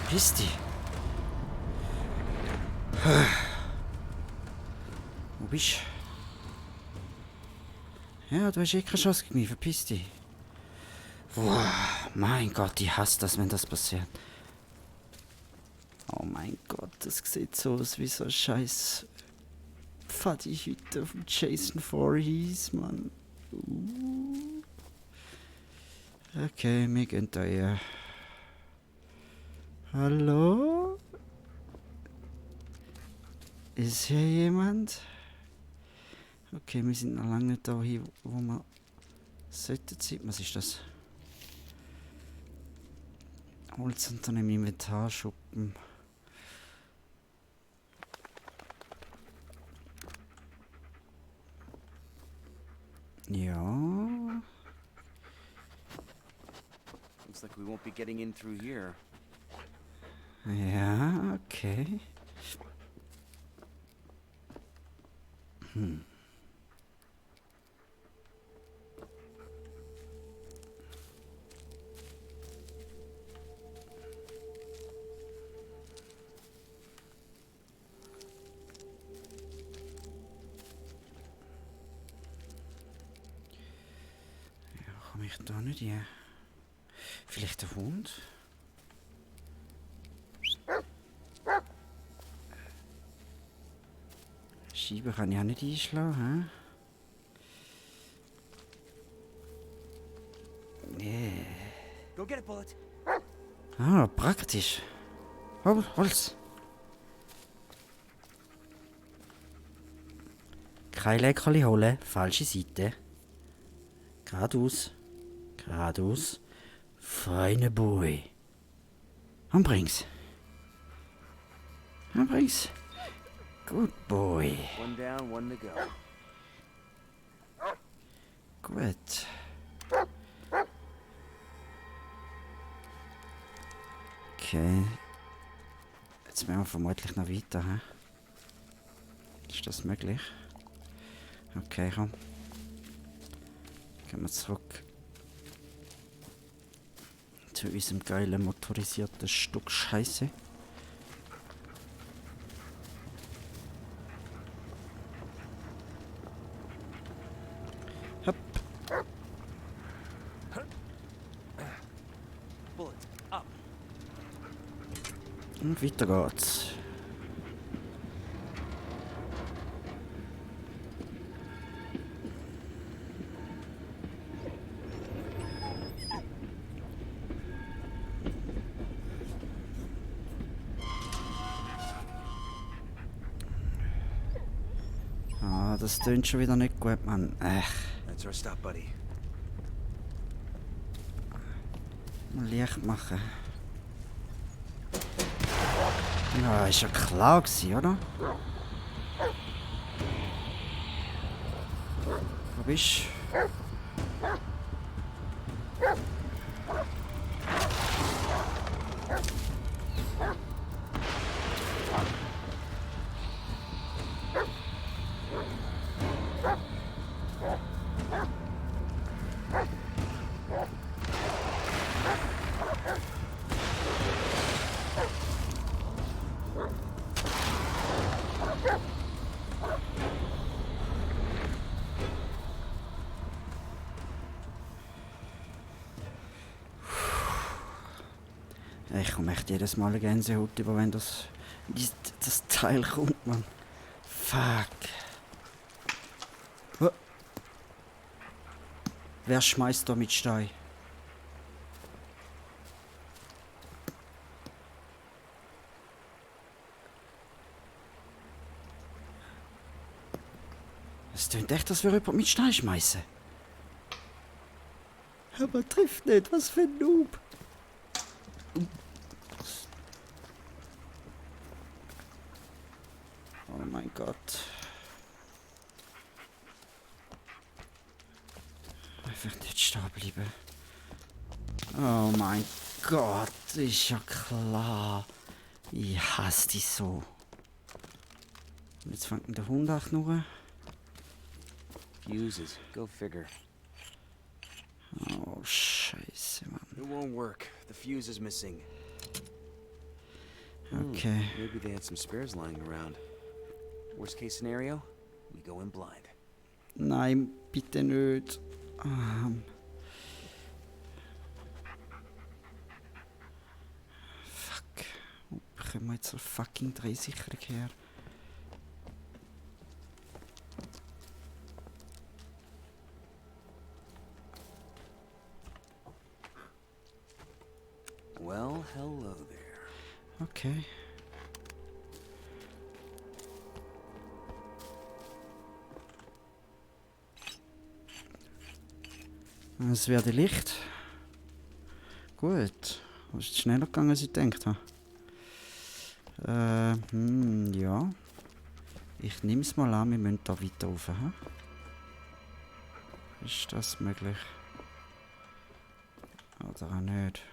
Piss dich. Wo bist du? Ja, du hast keine Chance gegen mich, verpiss dich. Boah, mein Gott, ich hasse das, wenn das passiert. Oh mein Gott, das sieht so aus wie so ein scheiß Pfadi-Hütte von Jason Voorhees, Mann. Okay, wir gehen da her. Hallo? Ist hier jemand? Okay, wir sind noch lange nicht da hin, wo wir sollten sein. Was ist das? Holz unter einem Inventarschuppen. Ja. Looks like we won't be getting in through here. Ja, okay. Komme ich da nicht her? Vielleicht der Hund? Scheibe kann ich auch nicht einschlagen, hä? Nee. Go get it, Bullet. Ah, praktisch. Holz. Kein Leckerli holen, falsche Seite. Geradeaus. Geradeaus. Feine Boy. Und bring's. Und bring's. Good boy. One down, one to go. Gut. Okay. Jetzt müssen wir vermutlich noch weiter, hä? Ist das möglich? Okay, komm. Gehen wir zurück zu unserem geilen motorisierten Stück Scheiße. Hopp. Bullet, up. Und weiter geht's. Ah, das tönt schon wieder nicht gut, Mann. That's our stop, buddy. Mal Licht machen. Ja, ist ja klar gewesen, oder? Wo bist du? Ich komme echt jedes Mal eine Gänsehaut über, wenn das Teil kommt, Mann. Fuck. Oh. Wer schmeißt da mit Stein? Es tönt echt, dass wir jemand mit Stein schmeißen. Aber trifft nicht, was für ein Noob. Oh mein Gott. einfach nicht stehen bleiben. Oh mein Gott, ist ja klar. Ich hasse dich so. Und jetzt fängt der Hund an zu knurren. Fuses. Go figure. Oh, Scheiße, Mann. It won't work. The fuse is missing. Okay. Maybe they had some spares lying around. Worst case scenario, we go in blind. Nein, bitte nicht. Fuck. Wo bekommen wir jetzt so fucking Drehsicherung her? Well, hello there. Okay. Es werde Licht. Gut. Das ist schneller gegangen, als ich gedacht habe. Ja. Ich nehme es mal an, wir müssen da weiter rauf. Hm? Ist das möglich? Oder auch nicht?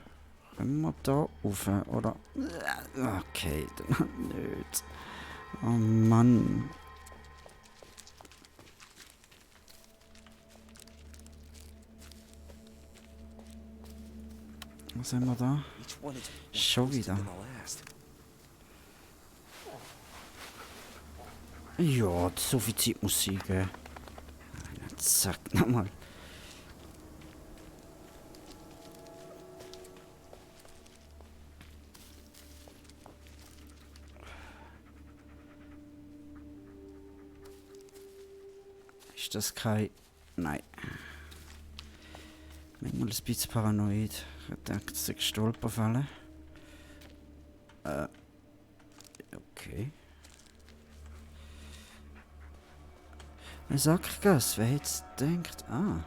Können wir da rauf? Oder? Okay, dann nicht. Oh Mann. Was haben wir da? Each one is more Schon twisted wieder. than the last. Ja, so viel Zeit muss ich geben. Zack, nochmal. Ist das kein... Nein. Manchmal ein bisschen paranoid. Ich denke, es ist Stolperfalle. Okay. Eine Sackgasse, wer jetzt denkt? Ah.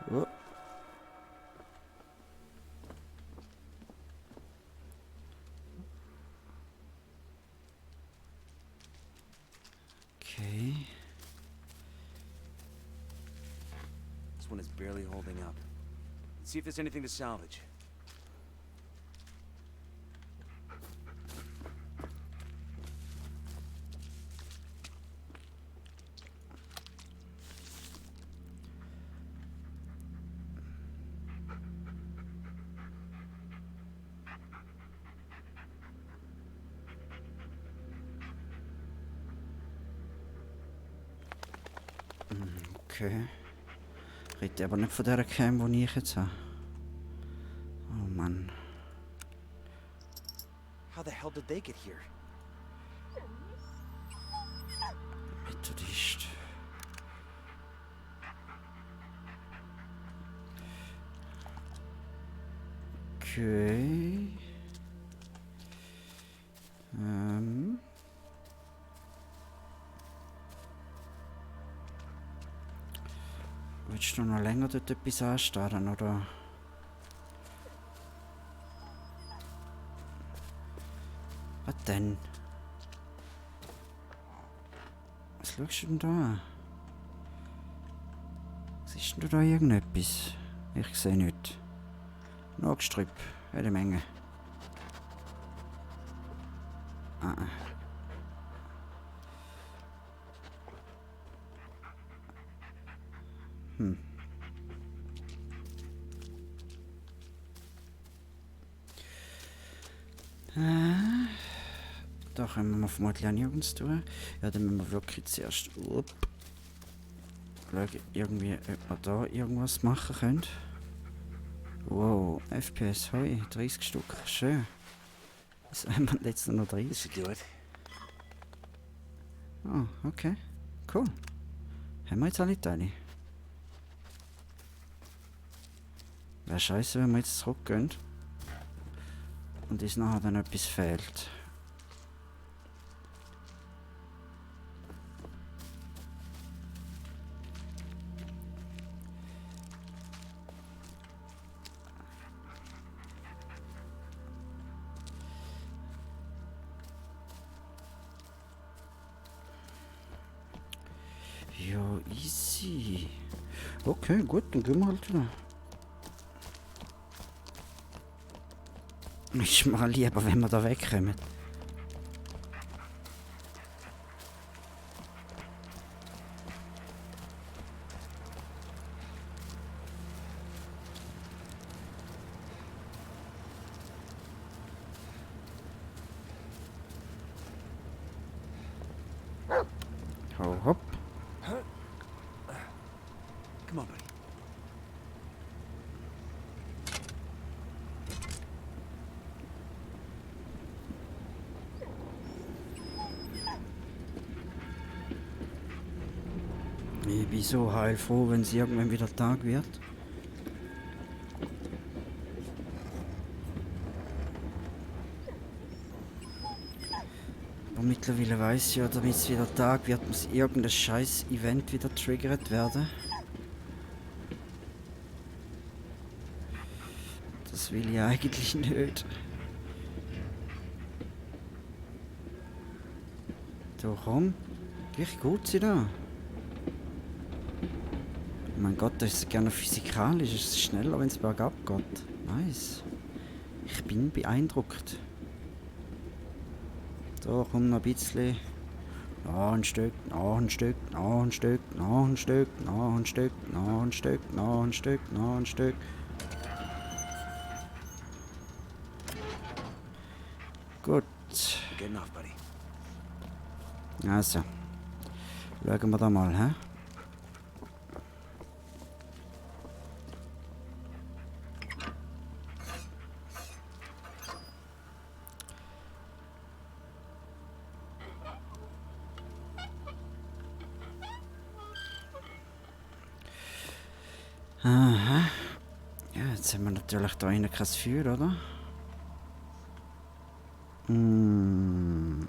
Oh. Okay. This one is barely holding up. Let's see if there's anything to salvage. Okay. Rede aber nicht von der Cam, die ich jetzt habe. Oh Mann. How the hell did they get here? Methodist. Okay. Willst du noch länger dort etwas anstarren, oder? Was denn? Was schaust du denn da an? Siehst du da irgendetwas? Ich sehe nicht. Nur Gestrüpp, jede Menge. Ah. Da können wir vermutlich auch nirgends tun. Ja, dann müssen wir wirklich zuerst schauen, irgendwie, ob wir da irgendwas machen können. Wow, FPS, hoi, 30 Stück, schön. Was haben wir jetzt noch 30? This should do it. Oh, okay, cool. Haben wir jetzt alle Teile? Wäre scheiße, wenn wir jetzt zurückgehen und uns nachher dann etwas fehlt. Ja, easy. Okay, gut, dann gehen wir halt wieder. Ist mir lieber, wenn wir da wegkommen. Hau hopp. Come on, buddy. Ich bin so heilfroh, wenn es irgendwann wieder Tag wird. Aber mittlerweile weiß ich ja, damit es wieder Tag wird, muss irgendein scheiß Event wieder triggert werden. Das will ich eigentlich nicht. So, komm. Gleich gut sie da. Mein Gott, da ist es gerne physikalisch. Es ist schneller, wenn es bergab geht. Nice. Ich bin beeindruckt. So, komm noch ein bisschen. Noch ein Stück, noch ein Stück, noch ein Stück, noch ein Stück, noch ein Stück, noch ein Stück, noch ein Stück, noch ein Stück. Gut. We're getting off, buddy. Also. Schauen wir da mal, hä? Aha. Ja, jetzt haben wir natürlich da innen kein Feuer, oder? Mm.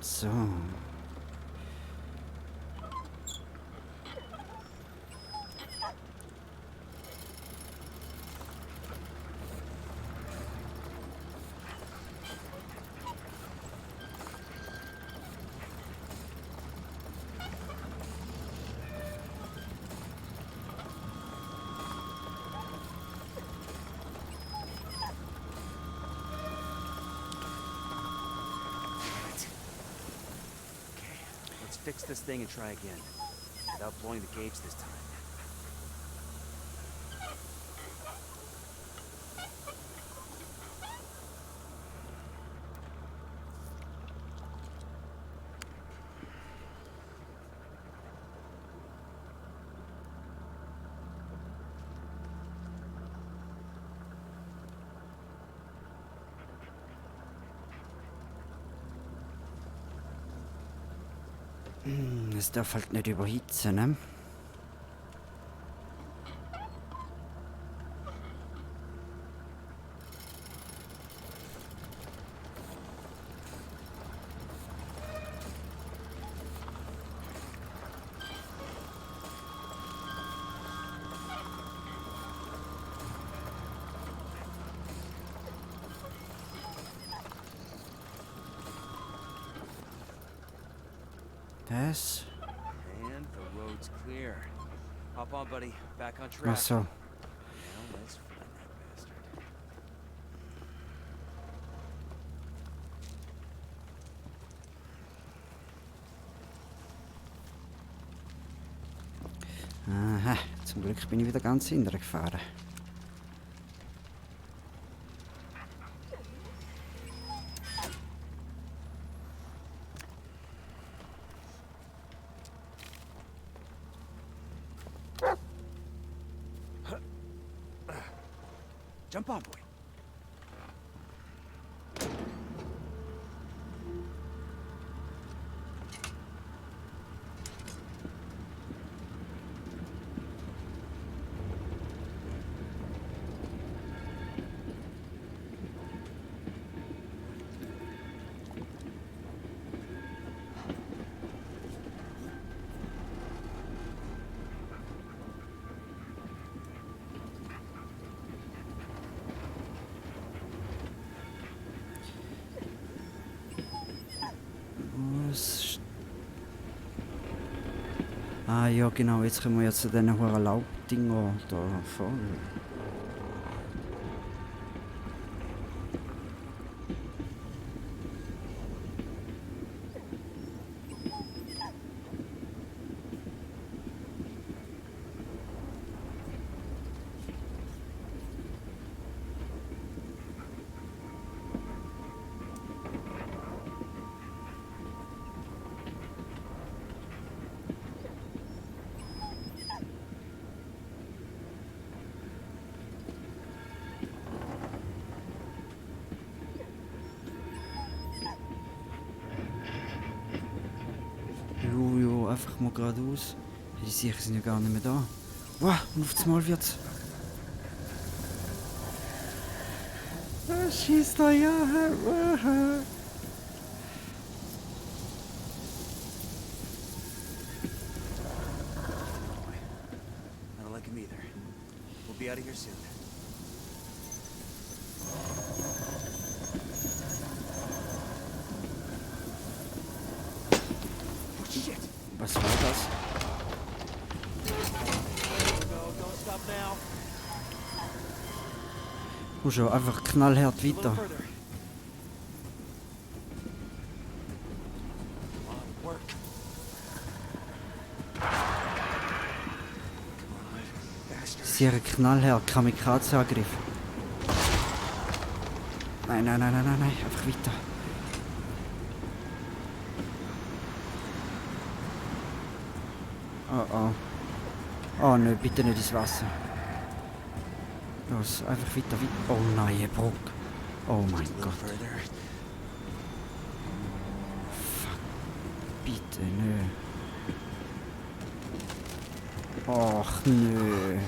So. Let's fix this thing and try again. Without blowing the gauge this time. Es darf halt nicht überhitzen, ne? Das. And the road's clear. Hop on, buddy. Back on track. Ach so. Now let's find that bastard. Aha, zum Glück bin ich wieder ganz hinterher gefahren. Jump on, boy. Ah ja, genau, jetzt können wir ja zu diesen hohen Laubdinger da fahren. Jo, einfach mal geradeaus. Die sicher sind ja gar nicht mehr da. Wow, und auf einmal wird's. Schießt da ja. I don't like him either. We'll be out of here soon. Oh, shit! Was war das? No, don't stop now. Muss schon einfach knallhart A little weiter. further. Come on, work. Come on, faster. Sehr knallhart, Kamikaze-Angriff. Nein, einfach weiter. Oh. Oh nein, bitte nicht ins Wasser. Los, einfach weiter. Oh nein, ein Brock. Oh mein A little Gott. further. Bitte, nö. Och, nö.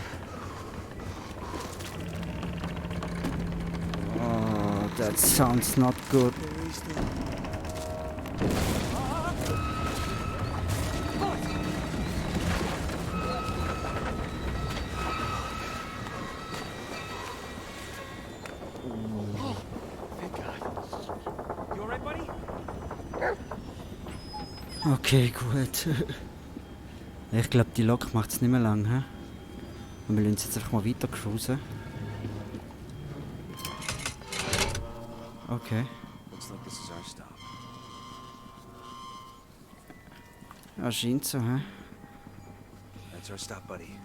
Oh, that sounds not good. Thank God. You alright, buddy? Okay, gut. Ich glaube, die Lok macht es nicht mehr lang, hä? Und wir lassen es jetzt einfach mal weiter cruisen. Okay. Looks like this is our stop. Ja, scheint so, hä? That's our stop, buddy.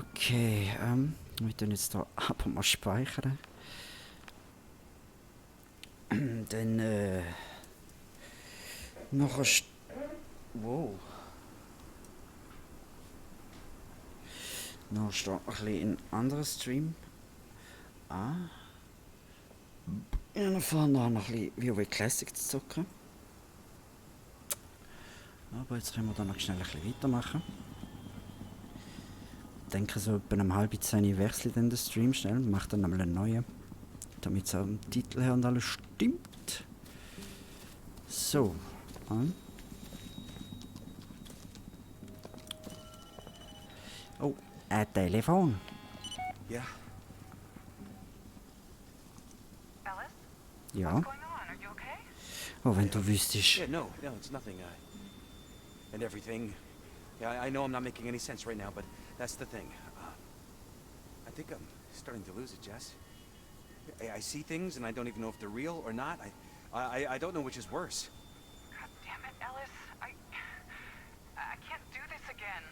Okay, wir tun jetzt hier aber mal speichern. Dann, nachher... Wow. Noch steht ein bisschen ein anderer Stream an. Ja, fahren noch ein bisschen WoW Classic zu zocken. Aber jetzt können wir dann noch schnell ein bisschen weitermachen. Ich denke, so etwa um 9:30 wechsle ich dann den Stream schnell und mache dann nochmal einen neuen. Damit es auch im Titel her und alles stimmt. So. An. Oh, ein Telefon. Yeah? Ellis? Ja. What's going on? Are you okay? Oh, wenn du wüsstest. Yeah, no, it's nothing. And everything. Yeah, I know I'm not making any sense right now, but that's the thing. I think I'm starting to lose it, Jess. I see things and I don't even know if they're real or not. I don't know which is worse. God damn it, Ellis. I can't do this again.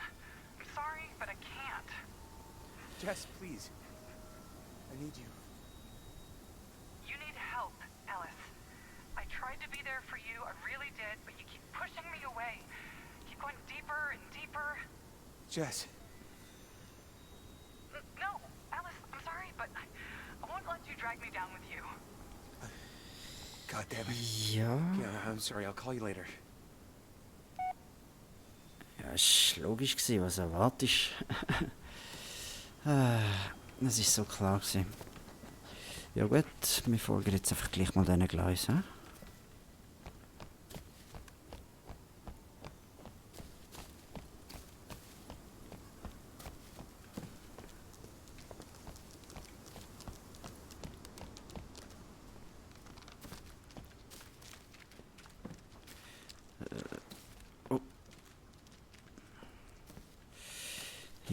I'm sorry, but I can't. Jess, please. I need you. You need help, Ellis. I tried to be there for you, I really did, but you keep pushing me away. Keep going deeper and deeper. Jess. No, Ellis, I'm sorry, but I won't let you drag me down with you. God damn it. Ja. Yeah, I'm sorry. I'll call you later. Ja, ist logisch gewesen, was erwartest. Das ist so klar gewesen. Ja gut, wir folgen jetzt einfach gleich mal diesen Gleisen.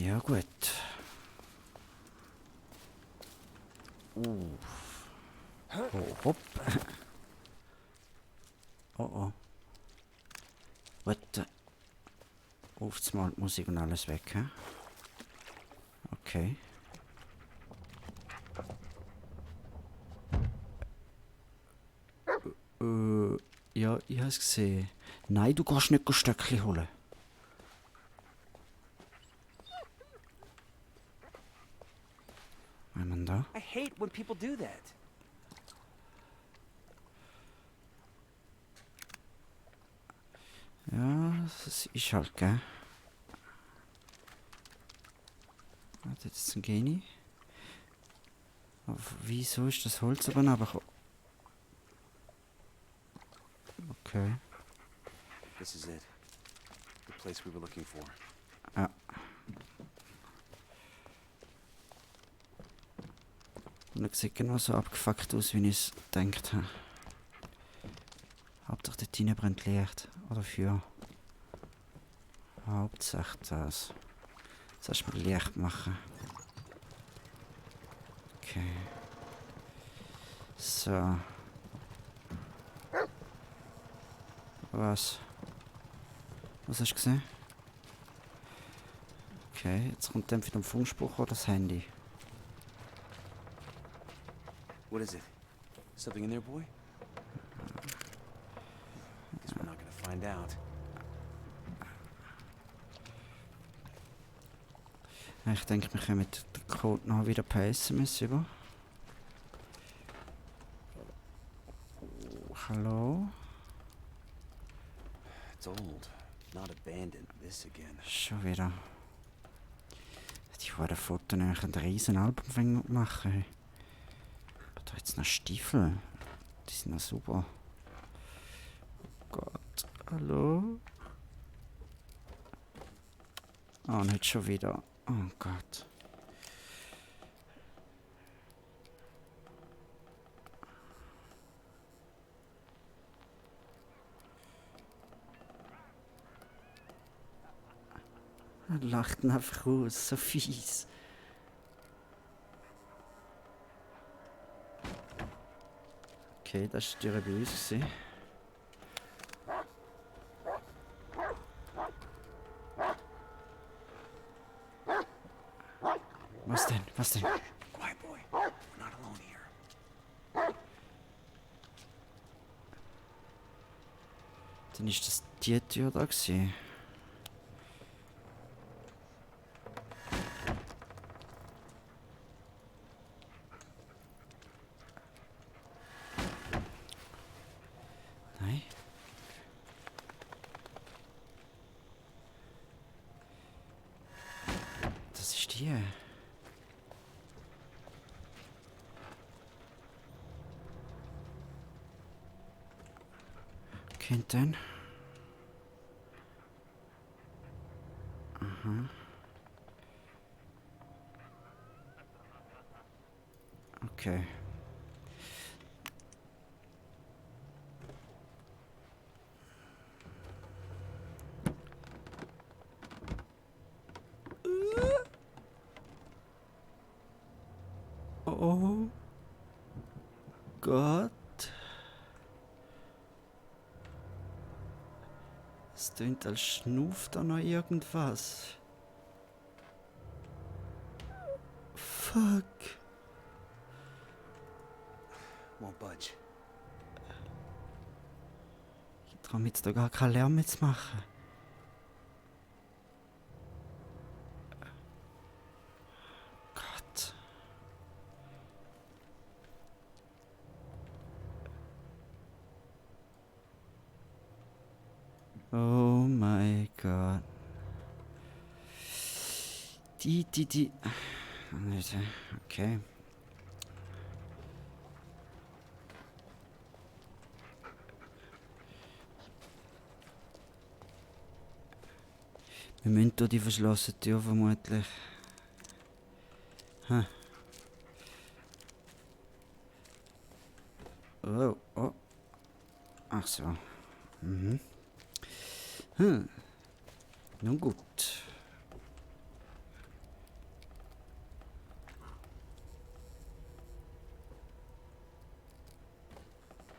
Ja, gut. Oh, hopp. Oh, oh. Warte. Aufs Mal die Musik und alles weg, hä? Okay. Ja, ich habe es gesehen. Nein, du gehst nicht Stöckchen holen. Was haben wir denn da? I hate when people do that. Ja, das ist halt, gell? Warte, jetzt gehe ich. Aber wieso ist das Holz oben runtergekommen? Okay. This is it. The place we were looking for. Ja. Und er sieht genauso abgefuckt aus, wie ich es gedacht habe. Hauptsache dort rein brennt Licht. Oder Feuer. Hauptsache das. Jetzt erstmal Licht machen. Okay. So. Was? Was hast du gesehen? Okay, jetzt kommt entweder ein Funkspruch oder das Handy. What is it? Something in there, boy? Guess we're not gonna find out. Ich denke, wir können mit dem Code noch wieder per SMS über. Hallo? It's old, not abandoned. This again. Schon wieder. Die wollen Fotos nämlich ein riesen Album machen. Aber da jetzt noch Stiefel. Die sind noch super. Oh Gott. Hallo? Oh, nicht schon wieder. Oh Gott. Er lacht ihn einfach aus, so fies. Okay, das war die Tür bei uns gewesen. Was denn? Was denn? Quiet, boy. We're not alone here. Dann ist das die Tür da gewesen. Nein. Das ist die. Okay, und dann? Aha. Okay. Oh Gott. Es tönt, als schnuft da noch irgendwas. Fuck. Won't budge. Ich trau mir jetzt da gar keinen Lärm mehr zu machen. Gott. Oh mein Gott. Die. Okay. Wir müssen durch die verschlossene Tür vermutlich. Hm. Oh, oh. Ach so. Mhm. Hm. Nun gut.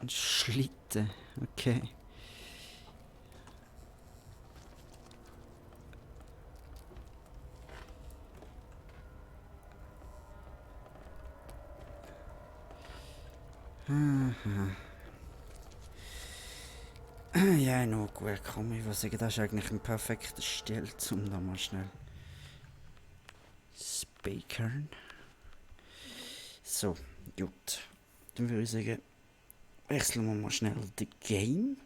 Ein Schlitten, okay. Aha. Ja, noch gut, komm, ich würde sagen, das ist eigentlich ein perfekter Stelle, um da mal schnell spakern. So, gut. Dann würde ich sagen, wechseln wir mal schnell das Game.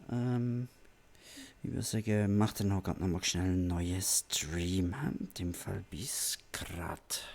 Ich würde sagen, mach dann noch mal schnell einen neuen Stream. In dem Fall bis grad.